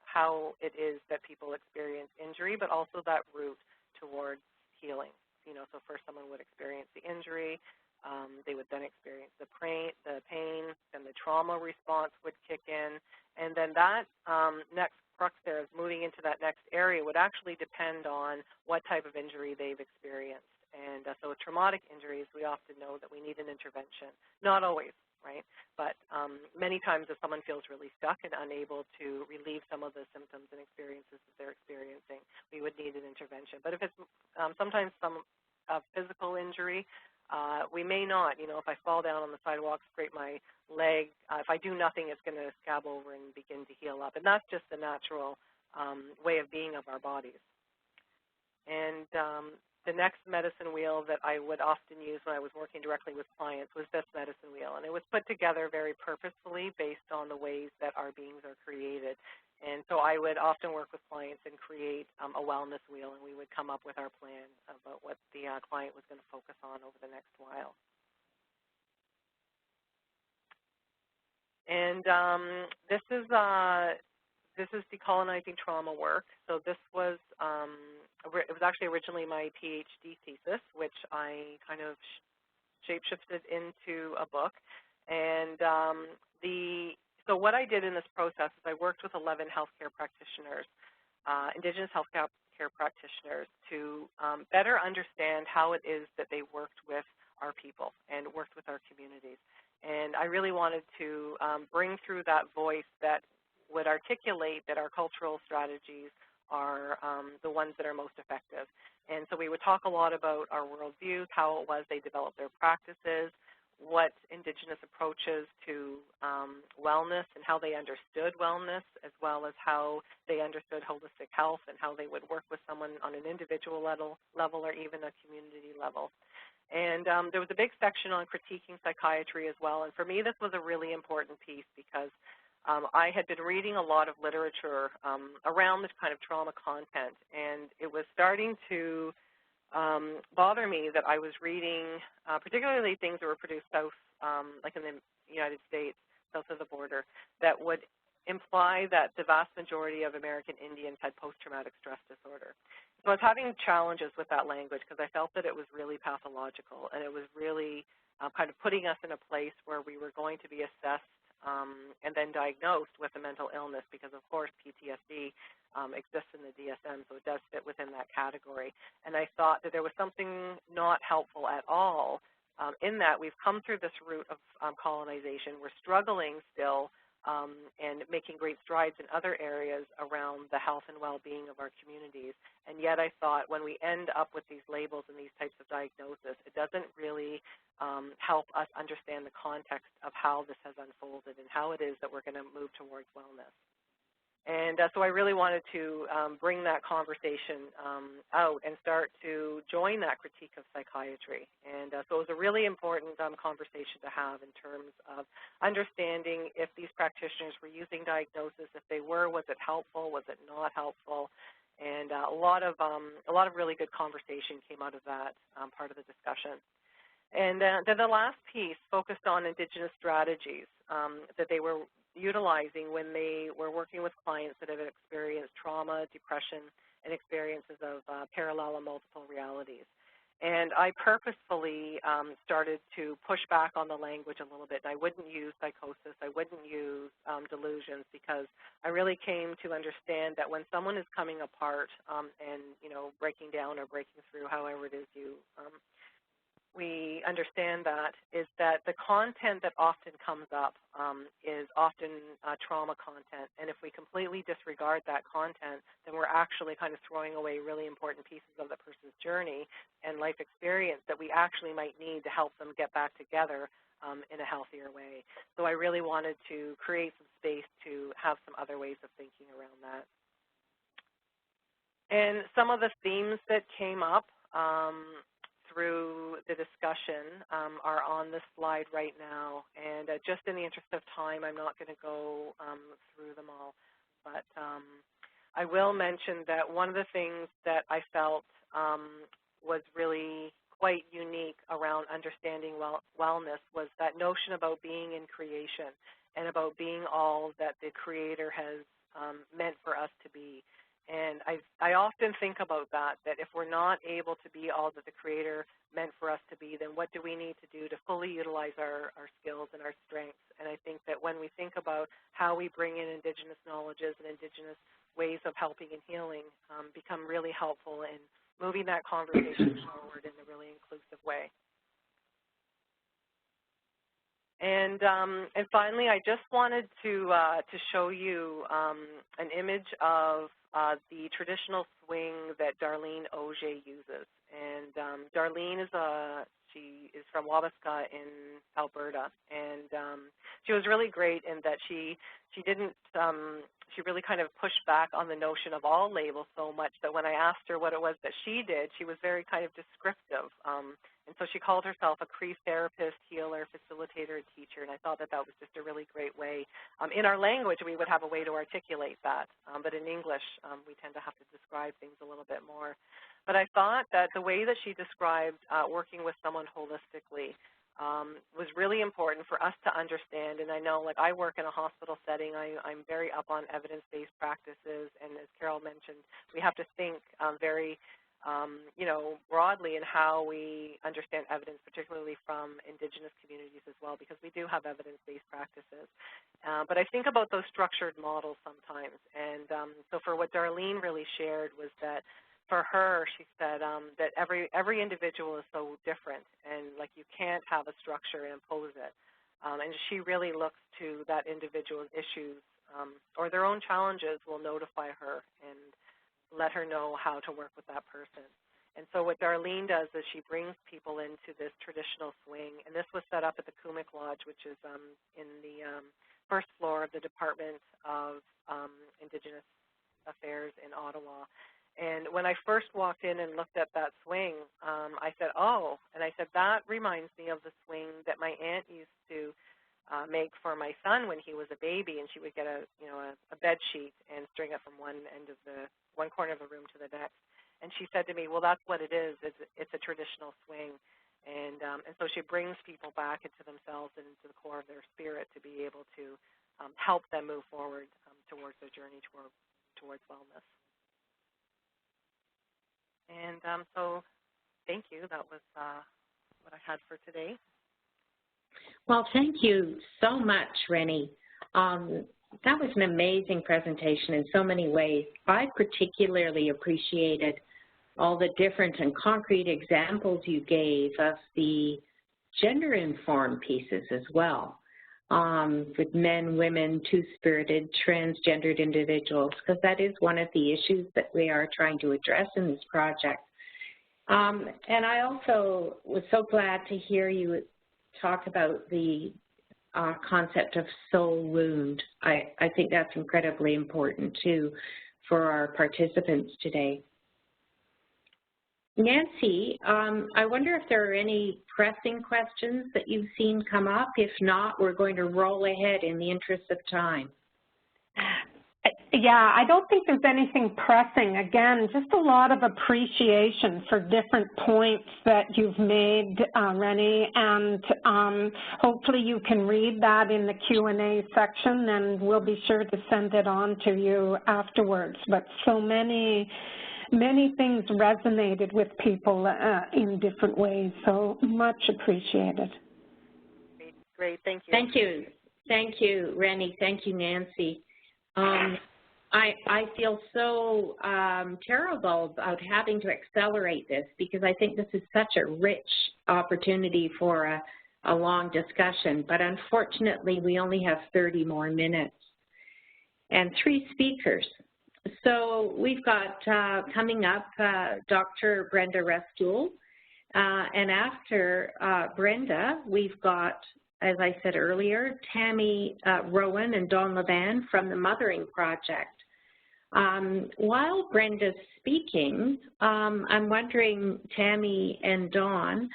how it is that people experience injury, but also that route towards healing. You know, so first someone would experience the injury, they would then experience the pain, then the trauma response would kick in, and then that next crux there is moving into that next area would actually depend on what type of injury they've experienced. And so with traumatic injuries, we often know that we need an intervention. Not always, right? But many times if someone feels really stuck and unable to relieve some of the symptoms and experiences that they're experiencing, we would need an intervention. But if it's sometimes some physical injury, we may not. You know, if I fall down on the sidewalk, scrape my leg, if I do nothing, it's going to scab over and begin to heal up. And that's just the natural way of being of our bodies. And the next medicine wheel that I would often use when I was working directly with clients was this medicine wheel, and it was put together very purposefully based on the ways that our beings are created. And so I would often work with clients and create a wellness wheel, and we would come up with our plan about what the client was going to focus on over the next while. And this is decolonizing trauma work. So this was it was actually originally my PhD thesis, which I kind of shape-shifted into a book. And so what I did in this process is I worked with 11 healthcare practitioners, Indigenous healthcare practitioners, to better understand how it is that they worked with our people and worked with our communities. And I really wanted to bring through that voice that would articulate that our cultural strategies are the ones that are most effective. And so we would talk a lot about our worldviews, how it was they developed their practices, what Indigenous approaches to wellness and how they understood wellness, as well as how they understood holistic health and how they would work with someone on an individual level or even a community level. And there was a big section on critiquing psychiatry as well. And for me, this was a really important piece because I had been reading a lot of literature around this kind of trauma content, and it was starting to bother me that I was reading particularly things that were produced south, like in the United States, south of the border, that would imply that the vast majority of American Indians had post-traumatic stress disorder. So I was having challenges with that language because I felt that it was really pathological, and it was really kind of putting us in a place where we were going to be assessed and then diagnosed with a mental illness because, of course, PTSD exists in the DSM, so it does fit within that category. And I thought that there was something not helpful at all in that we've come through this route of colonization. We're struggling still and making great strides in other areas around the health and well-being of our communities. And yet I thought when we end up with these labels and these types of diagnosis, it doesn't really help us understand the context of how this has unfolded and how it is that we're going to move towards wellness. And so I really wanted to bring that conversation out and start to join that critique of psychiatry. And so it was a really important conversation to have in terms of understanding if these practitioners were using diagnosis. If they were, was it helpful? Was it not helpful? And a lot of really good conversation came out of that part of the discussion. And then the last piece focused on Indigenous strategies that they were utilizing when they were working with clients that have experienced trauma, depression, and experiences of parallel and multiple realities. And I purposefully started to push back on the language a little bit. I wouldn't use psychosis. I wouldn't use delusions because I really came to understand that when someone is coming apart and, breaking down or breaking through, however it is we understand that, is that the content that often comes up is often trauma content. And if we completely disregard that content, then we're actually kind of throwing away really important pieces of the person's journey and life experience that we actually might need to help them get back together in a healthier way. So I really wanted to create some space to have some other ways of thinking around that. And some of the themes that came up through the discussion are on this slide right now. And just in the interest of time, I'm not going to go through them all. But I will mention that one of the things that I felt was really quite unique around understanding wellness was that notion about being in creation and about being all that the Creator has meant for us to be. And I often think about that if we're not able to be all that the Creator meant for us to be, then what do we need to do to fully utilize our skills and our strengths? And I think that when we think about how we bring in Indigenous knowledges and Indigenous ways of helping and healing become really helpful in moving that conversation forward in a really inclusive way. And finally, I just wanted to show you an image of the traditional swing that Darlene Auger uses. And Darlene she is from Wabasca in Alberta. And she was really great in that she didn't, she really kind of pushed back on the notion of all labels so much that when I asked her what it was that she did, she was very kind of descriptive. And so she called herself a Cree therapist, healer, facilitator, and teacher, and I thought that that was just a really great way. In our language, we would have a way to articulate that, but in English, we tend to have to describe things a little bit more. But I thought that the way that she described working with someone holistically was really important for us to understand. And I know, like, I work in a hospital setting. I'm very up on evidence-based practices, and as Carol mentioned, we have to think very you know, broadly in how we understand evidence, particularly from Indigenous communities as well, because we do have evidence-based practices. But I think about those structured models sometimes. And so for what Darlene really shared was that for her, she said that every individual is so different, and like you can't have a structure and impose it. And she really looks to that individual's issues or their own challenges will notify her and let her know how to work with that person. And so what Darlene does is she brings people into this traditional swing, and this was set up at the Kumik Lodge, which is in the first floor of the Department of Indigenous Affairs in Ottawa. And when I first walked in and looked at that swing, I said, oh, and I said, that reminds me of the swing that my aunt used to make for my son when he was a baby, and she would get a bed sheet and string it from one corner of the room to the next. And she said to me, well, that's what it is. It's a traditional swing. And so she brings people back into themselves and into the core of their spirit to be able to help them move forward towards their journey towards wellness. And so thank you. That was what I had for today. Well, thank you so much, Rennie. That was an amazing presentation in so many ways. I particularly appreciated all the different and concrete examples you gave of the gender-informed pieces as well, with men, women, two-spirited, transgendered individuals, because that is one of the issues that we are trying to address in this project. And I also was so glad to hear you talk about the concept of soul wound. I think that's incredibly important too for our participants today. Nancy, I wonder if there are any pressing questions that you've seen come up. If not, we're going to roll ahead in the interest of time. Yeah, I don't think there's anything pressing. Again, just a lot of appreciation for different points that you've made, Rennie, and hopefully you can read that in the Q&A section, and we'll be sure to send it on to you afterwards. But so many things resonated with people in different ways, so much appreciated. Great, thank you. Thank you. Thank you, Rennie. Thank you, Nancy. I feel so terrible about having to accelerate this because I think this is such a rich opportunity for a long discussion, but unfortunately we only have 30 more minutes and 3 speakers. So we've got coming up Dr. Brenda Restool, and after Brenda, we've got, as I said earlier, Tammy Rowan and Dawn Levan from the Mothering Project. While Brenda's speaking, I'm wondering, Tammy and Dawn,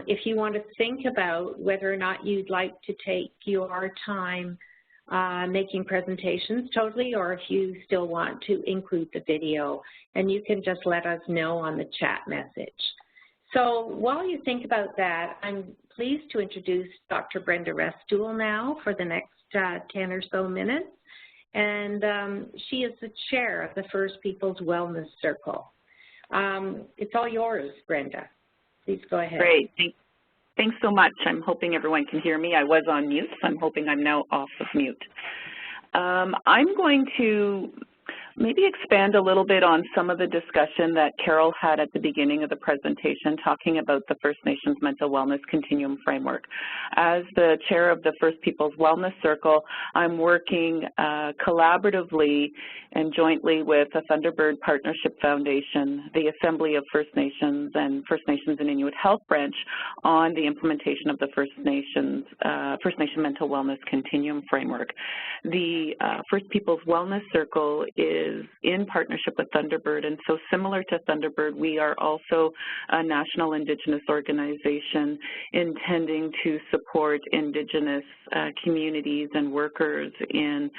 if you want to think about whether or not you'd like to take your time making presentations totally, or if you still want to include the video, and you can just let us know on the chat message. So while you think about that, I'm pleased to introduce Dr. Brenda Restool now for the next 10 or so minutes. And she is the chair of the First Peoples Wellness Circle. It's all yours, Brenda. Please go ahead. Great. Thanks so much. I'm hoping everyone can hear me. I was on mute, so I'm hoping I'm now off of mute. I'm going to maybe expand a little bit on some of the discussion that Carol had at the beginning of the presentation, talking about the First Nations Mental Wellness Continuum Framework. As the chair of the First Peoples Wellness Circle, I'm working collaboratively and jointly with the Thunderbird Partnership Foundation, the Assembly of First Nations, and First Nations and Inuit Health Branch on the implementation of the First Nation Mental Wellness Continuum Framework. The First Peoples Wellness Circle is in partnership with Thunderbird, and so similar to Thunderbird, we are also a national Indigenous organization intending to support Indigenous communities and workers in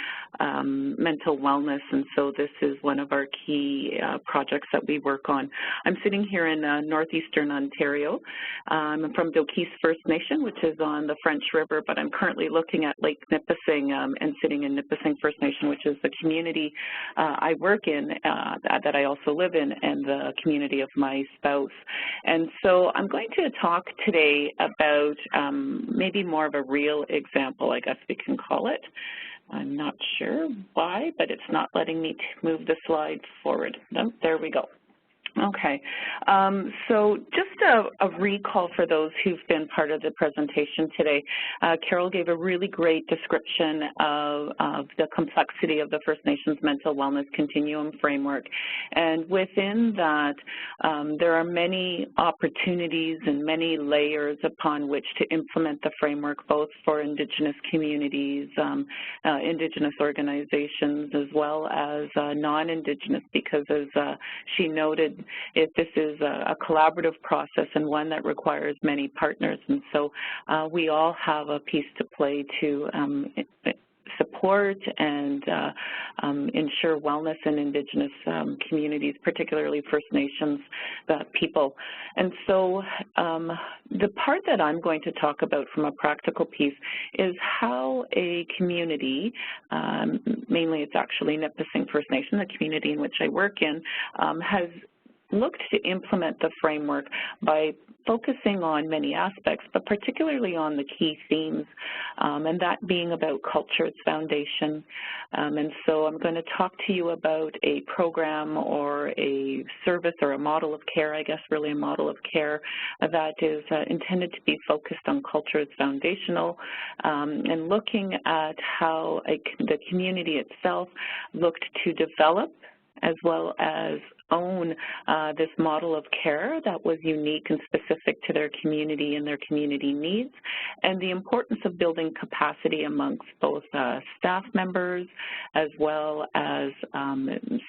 mental wellness, and so this is one of our key projects that we work on. I'm sitting here in northeastern Ontario. I'm from Doquis First Nation, which is on the French River, but I'm currently looking at Lake Nipissing and sitting in Nipissing First Nation, which is the community I work in, that I also live in, and the community of my spouse. And so I'm going to talk today about maybe more of a real example, I guess we can call it. I'm not sure why, but it's not letting me move the slide forward. No, there we go. Okay, so just a recall for those who've been part of the presentation today. Carol gave a really great description of the complexity of the First Nations Mental Wellness Continuum Framework. And within that, there are many opportunities and many layers upon which to implement the framework, both for Indigenous communities, Indigenous organizations, as well as non-Indigenous, because as she noted, this is a collaborative process and one that requires many partners, and so we all have a piece to play to support and ensure wellness in Indigenous communities, particularly First Nations people. And so the part that I'm going to talk about from a practical piece is how a community, mainly it's actually Nipissing First Nation, the community in which I work in, has looked to implement the framework by focusing on many aspects, but particularly on the key themes, and that being about culture, its foundation. And so I'm going to talk to you about a program or a service or a model of care, I guess really a model of care that is intended to be focused on culture as foundational, and looking at how the community itself looked to develop as well as own this model of care that was unique and specific to their community and their community needs, and the importance of building capacity amongst both staff members as well as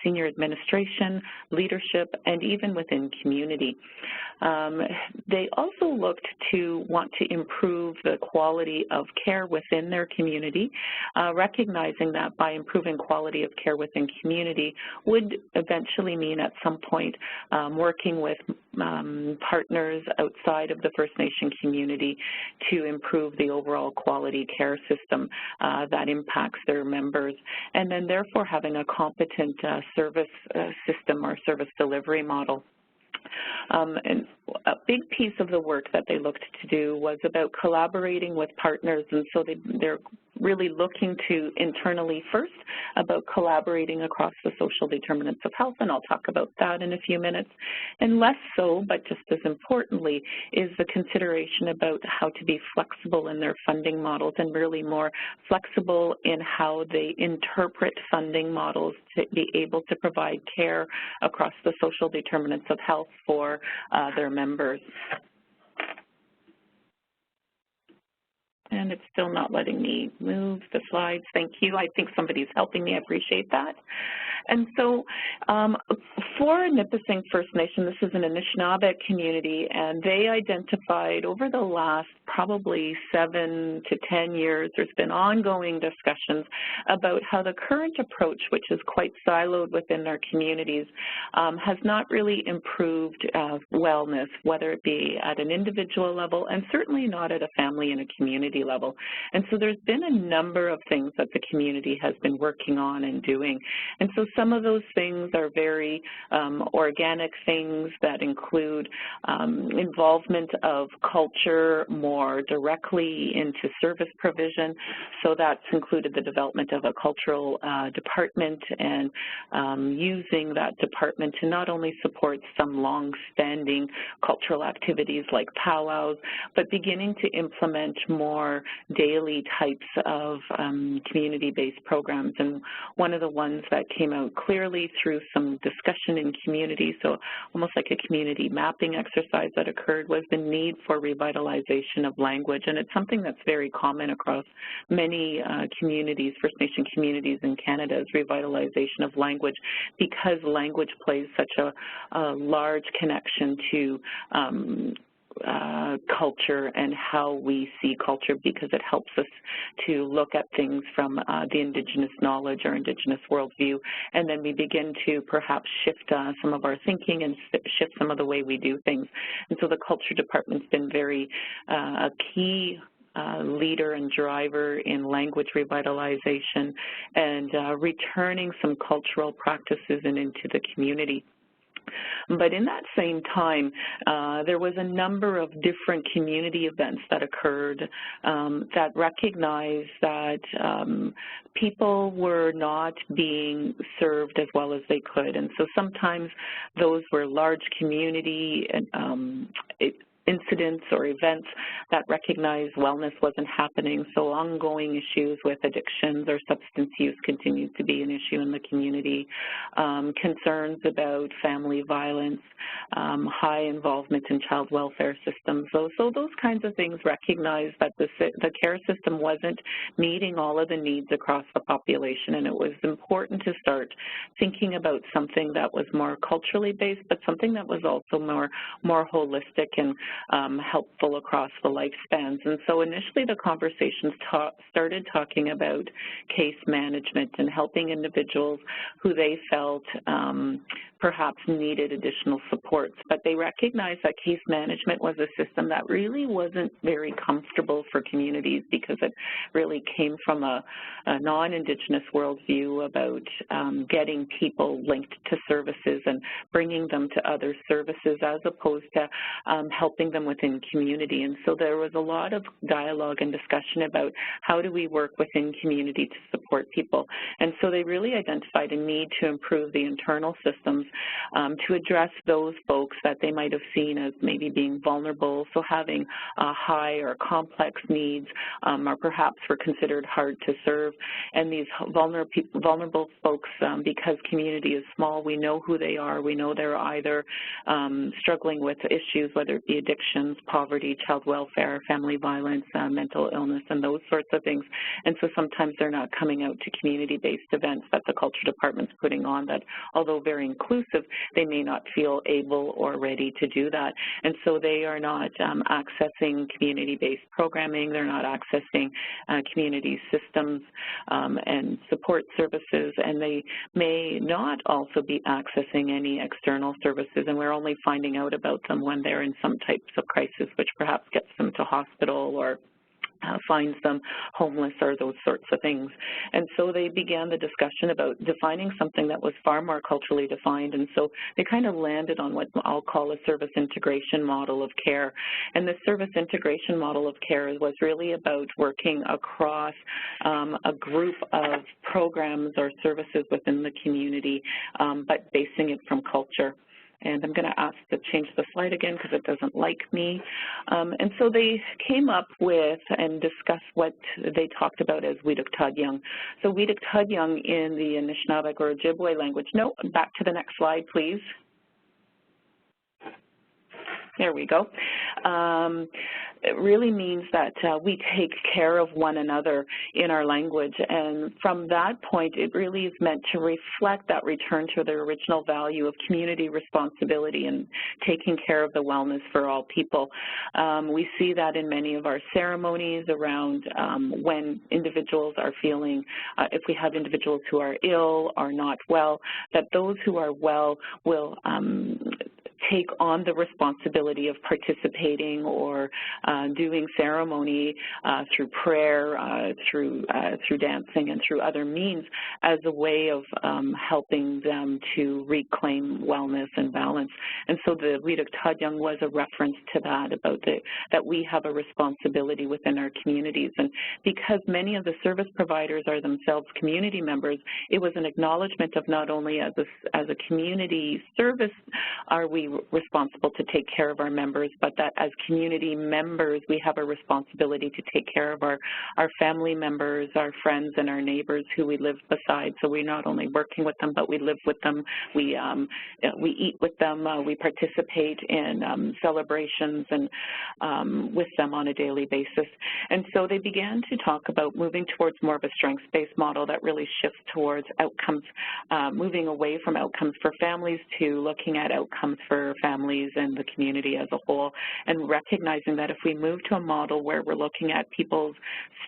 senior administration, leadership, and even within community. They also looked to want to improve the quality of care within their community, recognizing that by improving quality of care within community would eventually mean at some point working with partners outside of the First Nation community to improve the overall quality care system that impacts their members, and then therefore having a competent service system or service delivery model. And a big piece of the work that they looked to do was about collaborating with partners, and so they're really looking to internally first about collaborating across the social determinants of health, and I'll talk about that in a few minutes. And less so, but just as importantly, is the consideration about how to be flexible in their funding models and really more flexible in how they interpret funding models to be able to provide care across the social determinants of health for their members. And it's still not letting me move the slides. Thank you. I think somebody's helping me. I appreciate that. And so for Nipissing First Nation, this is an Anishinaabe community, and they identified over the last probably 7 to 10 years, there's been ongoing discussions about how the current approach, which is quite siloed within their communities, has not really improved wellness, whether it be at an individual level and certainly not at a family and a community community level. And so there's been a number of things that the community has been working on and doing. And so some of those things are very organic things that include involvement of culture more directly into service provision. So that's included the development of a cultural department and using that department to not only support some long-standing cultural activities like powwows, but beginning to implement more daily types of community-based programs. And one of the ones that came out clearly through some discussion in community, so almost like a community mapping exercise that occurred, was the need for revitalization of language. And it's something that's very common across many communities, First Nation communities in Canada, is revitalization of language, because language plays such a large connection to culture and how we see culture, because it helps us to look at things from the Indigenous knowledge or Indigenous worldview, and then we begin to perhaps shift some of our thinking and shift some of the way we do things. And so the Culture Department's been very a key leader and driver in language revitalization and returning some cultural practices into the community. But in that same time, there was a number of different community events that occurred that recognized that people were not being served as well as they could. And so sometimes those were large community incidents or events that recognized wellness wasn't happening. So ongoing issues with addictions or substance use continued to be an issue in the community. Concerns about family violence, high involvement in child welfare systems. So those kinds of things recognized that the care system wasn't meeting all of the needs across the population, and it was important to start thinking about something that was more culturally based, but something that was also more holistic and helpful across the lifespans. And so initially the conversations started talking about case management and helping individuals who they felt perhaps needed additional supports. But they recognized that case management was a system that really wasn't very comfortable for communities, because it really came from a non-Indigenous worldview about getting people linked to services and bringing them to other services as opposed to helping them within community. And so there was a lot of dialogue and discussion about how do we work within community to support people. And so they really identified a need to improve the internal systems to address those folks that they might have seen as maybe being vulnerable, so having high or complex needs, or perhaps were considered hard to serve. And these vulnerable folks, because community is small, we know who they are. We know they're either struggling with issues, whether it be addictions, poverty, child welfare, family violence, mental illness, and those sorts of things. And so sometimes they're not coming out to community-based events that the Culture Department's putting on that, although very inclusive, they may not feel able or ready to do that. And so they are not accessing community-based programming. They're not accessing community systems and support services, and they may not also be accessing any external services, and we're only finding out about them when they're in some types of crisis, which perhaps gets them to hospital or finds them homeless or those sorts of things. And so they began the discussion about defining something that was far more culturally defined, and so they kind of landed on what I'll call a service integration model of care. And the service integration model of care was really about working across a group of programs or services within the community, but basing it from culture. And I'm going to ask to change the slide again because it doesn't like me. And so they came up with and discussed what they talked about as Wiiduk Tadyang. So Wiiduk Tadyang in the Anishinaabe or Ojibwe language. No, back to the next slide, please. There we go. It really means that we take care of one another in our language, and from that point, it really is meant to reflect that return to the original value of community responsibility and taking care of the wellness for all people. We see that in many of our ceremonies around when individuals are feeling, if we have individuals who are ill or not well, that those who are well will take on the responsibility of participating or doing ceremony through prayer, through dancing, and through other means as a way of helping them to reclaim wellness and balance. And so the Wet'suwet'en Tadyang was a reference to that, about that we have a responsibility within our communities. And because many of the service providers are themselves community members, it was an acknowledgement of not only as a community service are we responsible to take care of our members, but that as community members we have a responsibility to take care of our family members, our friends, and our neighbors who we live beside. So we're not only working with them, but we live with them, we eat with them, we participate in celebrations and with them on a daily basis. And so they began to talk about moving towards more of a strengths-based model that really shifts towards outcomes, moving away from outcomes for families to looking at outcomes for families and the community as a whole, and recognizing that if we move to a model where we're looking at people's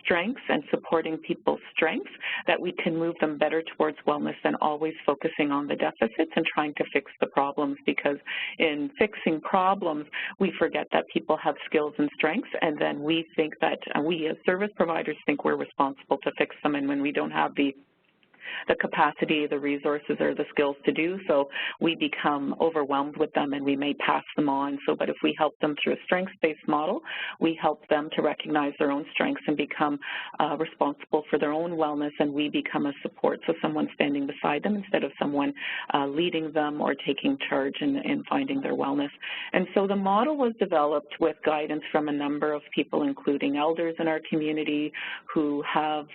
strengths and supporting people's strengths, that we can move them better towards wellness than always focusing on the deficits and trying to fix the problems, because in fixing problems, we forget that people have skills and strengths, and then we think that we as service providers think we're responsible to fix them, and when we don't have the capacity, the resources, or the skills to do so, we become overwhelmed with them and we may pass them on. So, but if we help them through a strengths-based model, we help them to recognize their own strengths and become responsible for their own wellness, and we become a support, so someone standing beside them instead of someone leading them or taking charge in finding their wellness. And so the model was developed with guidance from a number of people, including elders in our community who have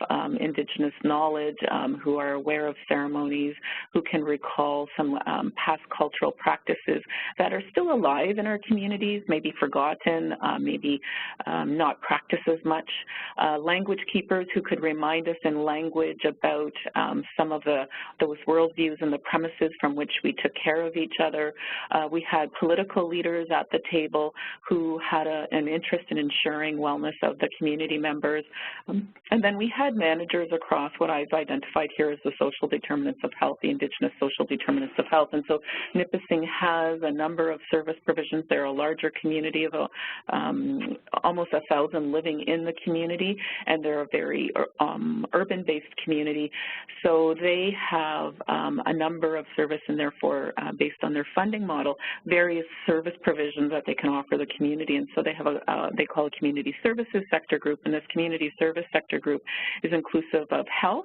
Indigenous knowledge, who are aware of ceremonies, who can recall some past cultural practices that are still alive in our communities, maybe forgotten, maybe not practiced as much. Language keepers who could remind us in language about some of those worldviews and the premises from which we took care of each other. We had political leaders at the table who had an interest in ensuring wellness of the community members. And then we had managers across what I've identified here as the social determinants of health, the Indigenous social determinants of health. And so Nipissing has a number of service provisions. They're a larger community of almost 1,000 living in the community, and they're a very urban-based community. So they have a number of service, and therefore, based on their funding model, various service provisions that they can offer the community. And so they have they call a community services sector group, and this community service sector group is inclusive of health,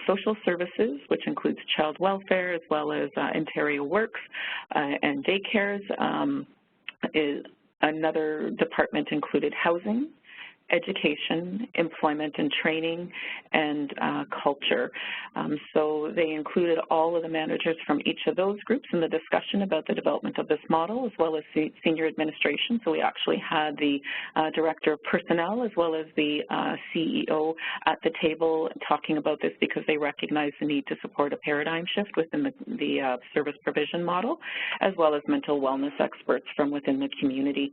social services, which includes child welfare, as well as Ontario Works and daycares. Another department included housing, education, employment and training, and culture. So they included all of the managers from each of those groups in the discussion about the development of this model, as well as the senior administration. So we actually had the director of personnel as well as the CEO at the table talking about this, because they recognize the need to support a paradigm shift within the service provision model, as well as mental wellness experts from within the community.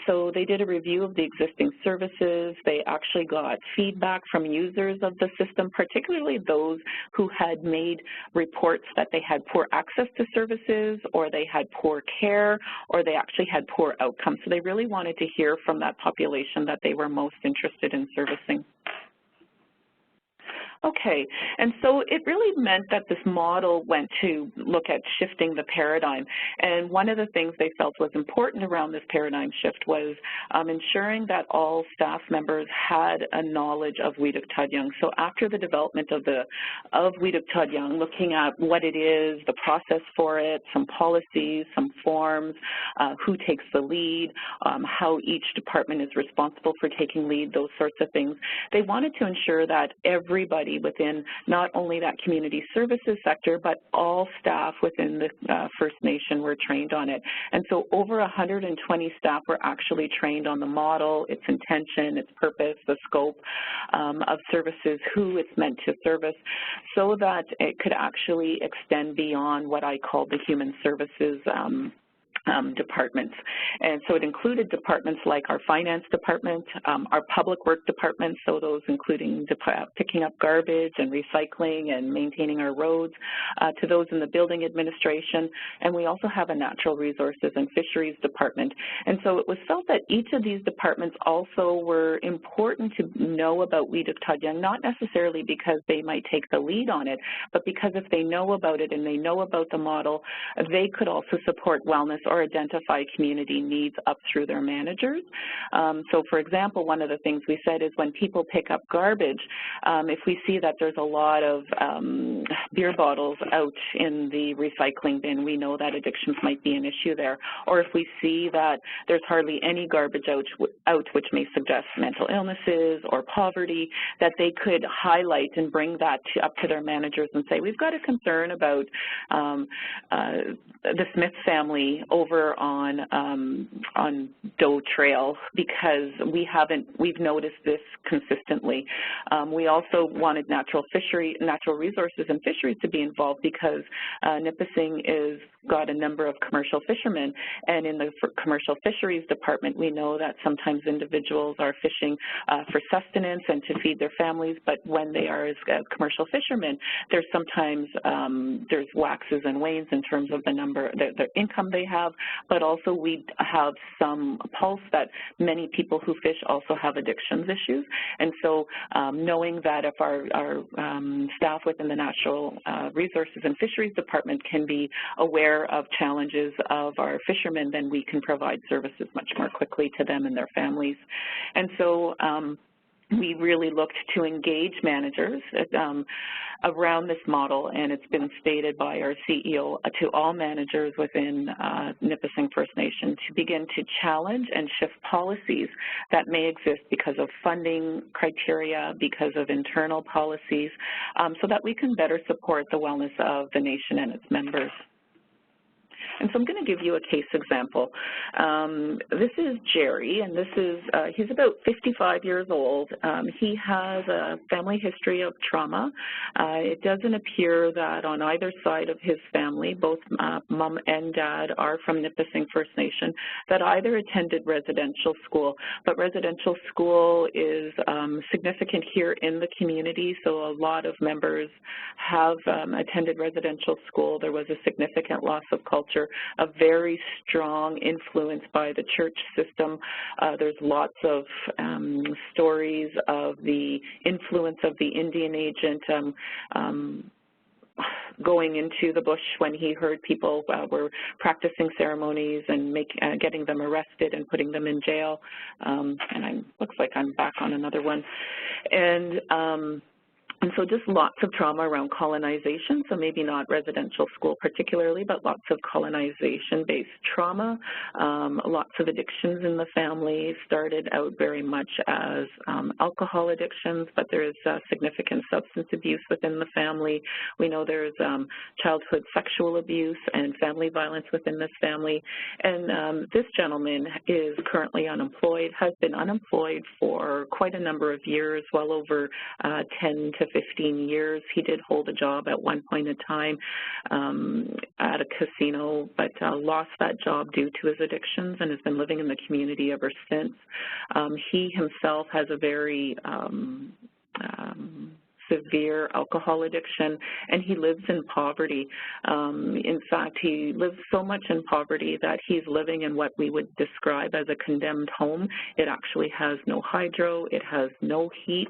So they did a review of the existing services. They actually got feedback from users of the system, particularly those who had made reports that they had poor access to services, or they had poor care, or they actually had poor outcomes. So they really wanted to hear from that population that they were most interested in servicing. Okay, and so it really meant that this model went to look at shifting the paradigm. And one of the things they felt was important around this paradigm shift was ensuring that all staff members had a knowledge of Wet'suwet'en Tadyang. So after the development of Wet'suwet'en Tadyang, looking at what it is, the process for it, some policies, some forms, who takes the lead, how each department is responsible for taking lead, those sorts of things, they wanted to ensure that everybody within not only that community services sector, but all staff within the First Nation were trained on it. And so over 120 staff were actually trained on the model, its intention, its purpose, the scope of services, who it's meant to service, so that it could actually extend beyond what I call the human services departments. And so it included departments like our finance department, our public work department, so those including picking up garbage and recycling and maintaining our roads, to those in the building administration. And we also have a natural resources and fisheries department. And so it was felt that each of these departments also were important to know about Wee Duk-Tadjung, not necessarily because they might take the lead on it, but because if they know about it and they know about the model, they could also support wellness or identify community needs up through their managers. So for example, one of the things we said is when people pick up garbage, if we see that there's a lot of beer bottles out in the recycling bin, we know that addictions might be an issue there. Or if we see that there's hardly any garbage out which may suggest mental illnesses or poverty, that they could highlight and bring that up to their managers and say, we've got a concern about the Smith family over on Doe Trail because we've noticed this consistently. We also wanted natural resources and fisheries to be involved because Nipissing is got a number of commercial fishermen, and in the commercial fisheries department, we know that sometimes individuals are fishing for sustenance and to feed their families, but when they are as commercial fishermen, there's sometimes there's waxes and wanes in terms of the number, their income they have, but also we have some pulse that many people who fish also have addictions issues, and so knowing that if our staff within the natural resources and fisheries department can be aware of challenges of our fishermen, then we can provide services much more quickly to them and their families. And so we really looked to engage managers around this model, and it's been stated by our CEO to all managers within Nipissing First Nation to begin to challenge and shift policies that may exist because of funding criteria, because of internal policies, so that we can better support the wellness of the nation and its members. And so I'm going to give you a case example. This is Jerry, and this is, he's about 55 years old. He has a family history of trauma. It doesn't appear that on either side of his family, both mom and dad are from Nipissing First Nation, that either attended residential school. But residential school is significant here in the community, so a lot of members have attended residential school. There was a significant loss of culture, a very strong influence by the church system. There's lots of stories of the influence of the Indian agent going into the bush when he heard people were practicing ceremonies and getting them arrested and putting them in jail. And looks like I'm back on another one. And so just lots of trauma around colonization, so maybe not residential school particularly, but lots of colonization-based trauma, lots of addictions in the family, started out very much as alcohol addictions, but there's significant substance abuse within the family. We know there's childhood sexual abuse and family violence within this family. And this gentleman is currently unemployed, has been unemployed for quite a number of years, well over 10 to 15 years. He did hold a job at one point in time at a casino, but lost that job due to his addictions and has been living in the community ever since. He himself has a very severe alcohol addiction, and he lives in poverty. In fact, he lives so much in poverty that he's living in what we would describe as a condemned home. It actually has no hydro, it has no heat.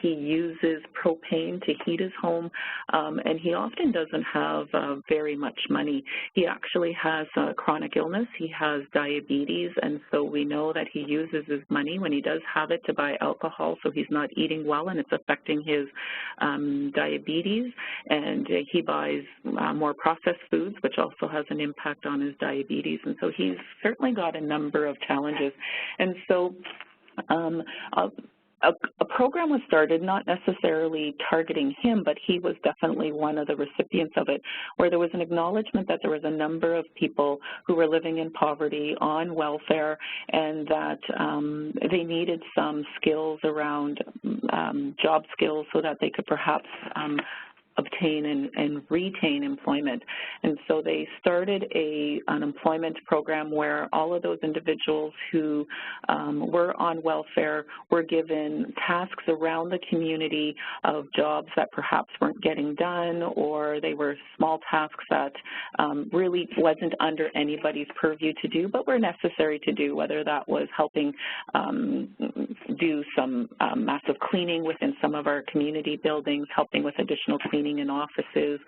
He uses propane to heat his home, and he often doesn't have very much money. He actually has a chronic illness. He has diabetes, and so we know that he uses his money when he does have it to buy alcohol, so he's not eating well, and it's affecting his diabetes, and he buys more processed foods, which also has an impact on his diabetes, and so he's certainly got a number of challenges. And so a program was started, not necessarily targeting him, but he was definitely one of the recipients of it, where there was an acknowledgement that there was a number of people who were living in poverty on welfare, and that they needed some skills around job skills so that they could perhaps obtain and retain employment. And so they started an employment program where all of those individuals who were on welfare were given tasks around the community of jobs that perhaps weren't getting done, or they were small tasks that really wasn't under anybody's purview to do, but were necessary to do, whether that was helping do some massive cleaning within some of our community buildings, helping with additional cleaning in offices,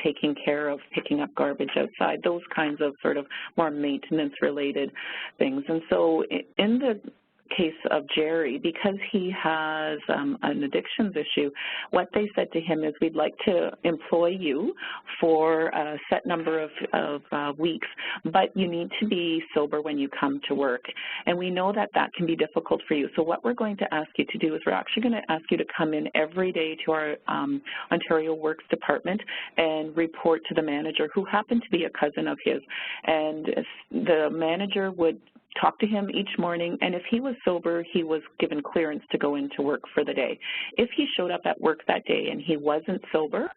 taking care of picking up garbage outside, those kinds of sort of more maintenance-related things. And so in the case of Jerry, because he has an addictions issue, what they said to him is, we'd like to employ you for a set number of weeks, but you need to be sober when you come to work. And we know that that can be difficult for you. So what we're going to ask you to do is we're actually going to ask you to come in every day to our Ontario Works Department and report to the manager, who happened to be a cousin of his. And the manager would talk to him each morning, and if he was sober, he was given clearance to go into work for the day. If he showed up at work that day and he wasn't sober,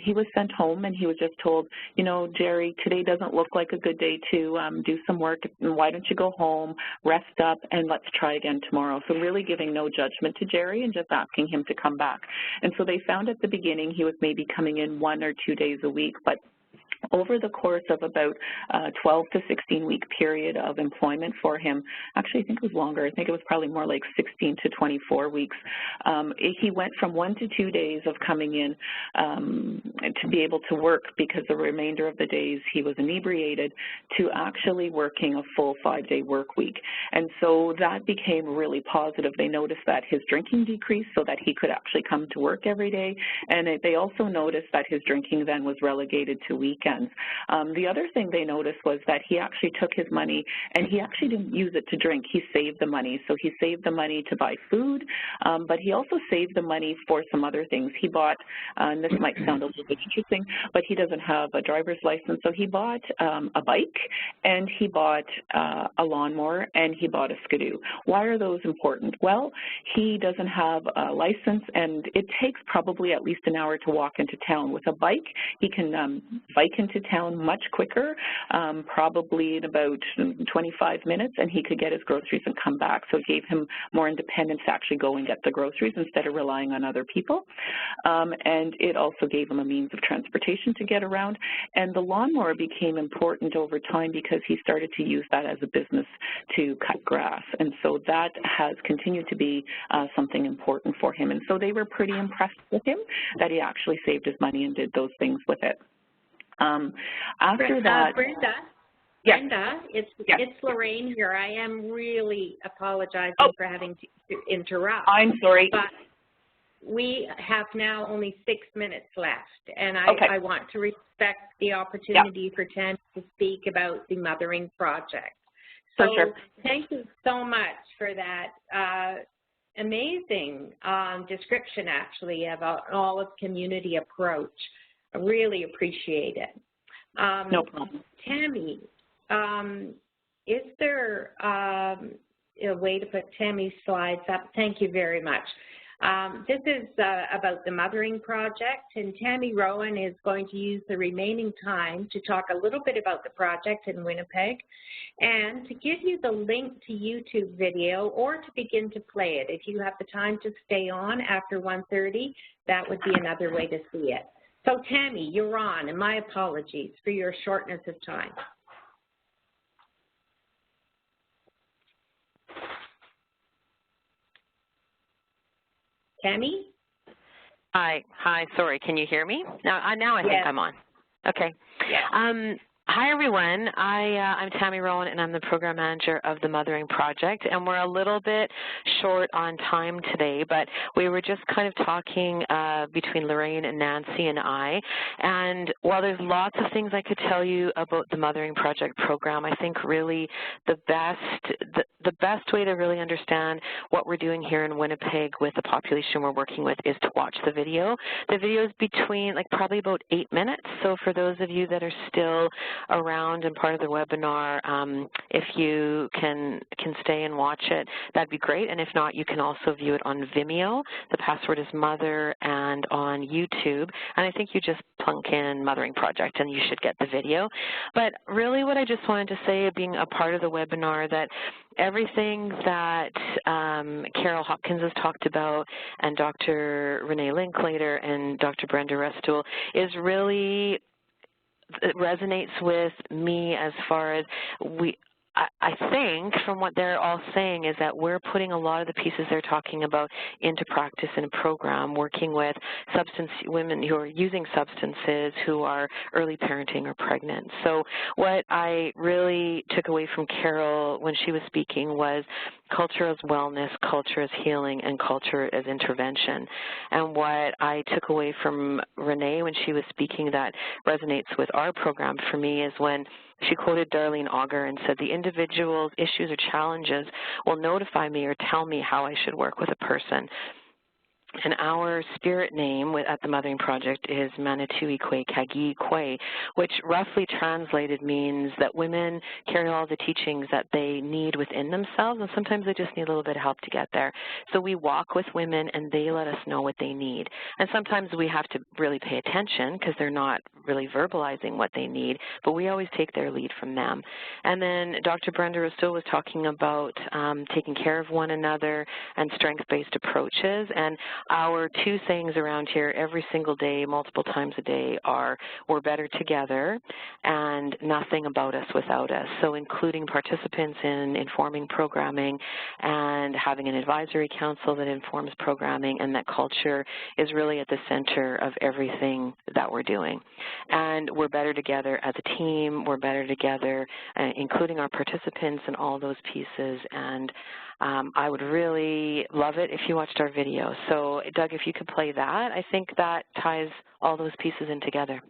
he was sent home, and he was just told, you know, Jerry, today doesn't look like a good day to do some work, and why don't you go home, rest up, and let's try again tomorrow. So really giving no judgment to Jerry and just asking him to come back. And so they found at the beginning he was maybe coming in 1 or 2 days a week, but over the course of about 12 to 16-week period of employment for him, actually I think it was longer, I think it was probably more like 16 to 24 weeks, he went from 1 to 2 days of coming in to be able to work, because the remainder of the days he was inebriated, to actually working a full 5-day work week. And so that became really positive. They noticed that his drinking decreased so that he could actually come to work every day, and they also noticed that his drinking then was relegated to weekends. The other thing they noticed was that he actually took his money and he actually didn't use it to drink. He saved the money. So he saved the money to buy food, but he also saved the money for some other things. He bought, and this might sound a little bit interesting, but he doesn't have a driver's license, so he bought a bike, and he bought a lawnmower, and he bought a skidoo. Why are those important? Well, he doesn't have a license, and it takes probably at least an hour to walk into town. With a bike, he can bike into town much quicker, probably in about 25 minutes, and he could get his groceries and come back. So it gave him more independence to actually go and get the groceries instead of relying on other people. And it also gave him a means of transportation to get around. And the lawnmower became important over time because he started to use that as a business to cut grass. And so that has continued to be something important for him. And so they were pretty impressed with him that he actually saved his money and did those things with it. After that, Brenda, it's Lorraine here. I am really apologizing for having to interrupt. I'm sorry. But we have now only 6 minutes left, and I want to respect the opportunity for Tammy to speak about the Mothering Project. So thank you so much for that amazing description, actually, of an all-of-community approach. I really appreciate it. No problem. Tammy, is there a way to put Tammy's slides up? Thank you very much. This is about the Mothering Project, and Tammy Rowan is going to use the remaining time to talk a little bit about the project in Winnipeg and to give you the link to YouTube video or to begin to play it. If you have the time to stay on after 1:30, that would be another way to see it. So, Tammy, you're on, and my apologies for your shortness of time. Tammy? Hi, sorry, can you hear me? Now I think I'm on. Okay. Yeah. Hi, everyone. I'm Tammy Rowan, and I'm the Program Manager of the Mothering Project, and we're a little bit short on time today, but we were just kind of talking between Lorraine and Nancy and I, and while there's lots of things I could tell you about the Mothering Project program, I think really the best way to really understand what we're doing here in Winnipeg with the population we're working with is to watch the video. The video is between, like, probably about 8 minutes, so for those of you that are still around and part of the webinar, if you can stay and watch it, that'd be great. And if not, you can also view it on Vimeo. The password is Mother, and on YouTube. And I think you just plunk in Mothering Project and you should get the video. But really what I just wanted to say, being a part of the webinar, that everything that Carol Hopkins has talked about and Dr. Renee Linklater and Dr. Brenda Restool is really, it resonates with me as far as I think from what they're all saying is that we're putting a lot of the pieces they're talking about into practice in a program, working with women who are using substances who are early parenting or pregnant. So what I really took away from Carol when she was speaking was culture as wellness, culture as healing, and culture as intervention. And what I took away from Renee when she was speaking that resonates with our program for me is when she quoted Darlene Auger and said, the individual's issues or challenges will notify me or tell me how I should work with a person. And our spirit name at the Mothering Project is Manitui Kwe Kagi Kwe, which roughly translated means that women carry all the teachings that they need within themselves, and sometimes they just need a little bit of help to get there. So we walk with women, and they let us know what they need. And sometimes we have to really pay attention because they're not really verbalizing what they need, but we always take their lead from them. And then Dr. Brenda Restool was talking about taking care of one another and strength-based approaches. And our two sayings around here every single day, multiple times a day, are we're better together and nothing about us without us. So including participants in informing programming and having an advisory council that informs programming, and that culture is really at the center of everything that we're doing. And we're better together as a team, we're better together, including our participants and all those pieces. And I would really love it if you watched our video. So, Doug, if you could play that, I think that ties all those pieces in together.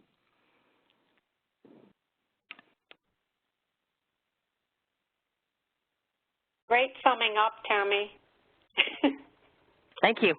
Great summing up, Tammy. Thank you.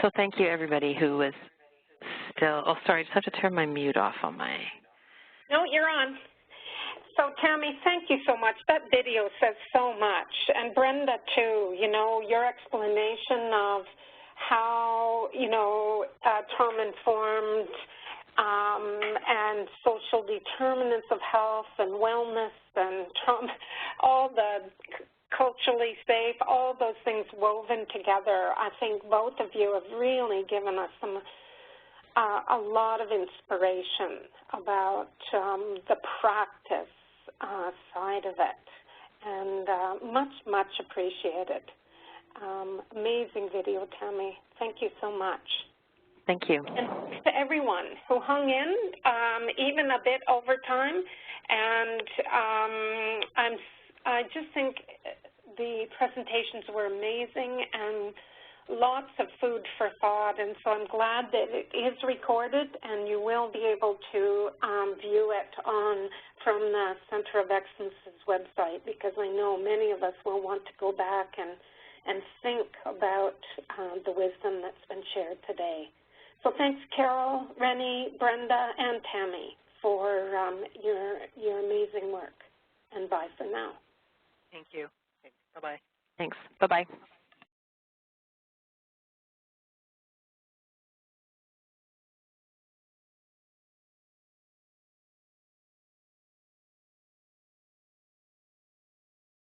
So thank you, everybody who was still, oh, sorry, I just have to turn my mute off on my. No, you're on. So, Tammy, thank you so much. That video says so much. And Brenda, too, you know, your explanation of how, you know, trauma-informed and social determinants of health and wellness and trauma, all the culturally safe, all those things woven together. I think both of you have really given us some a lot of inspiration about the practice side of it, and much, much appreciated. Amazing video, Tammy. Thank you so much. Thank you. And to everyone who hung in, even a bit over time, and I just think the presentations were amazing and lots of food for thought, and so I'm glad that it is recorded and you will be able to view it from the Center of Excellence's website, because I know many of us will want to go back and think about the wisdom that's been shared today. So thanks, Carol, Rennie, Brenda, and Tammy for your amazing work, and bye for now. Thank you. Bye-bye. Thanks. Bye-bye.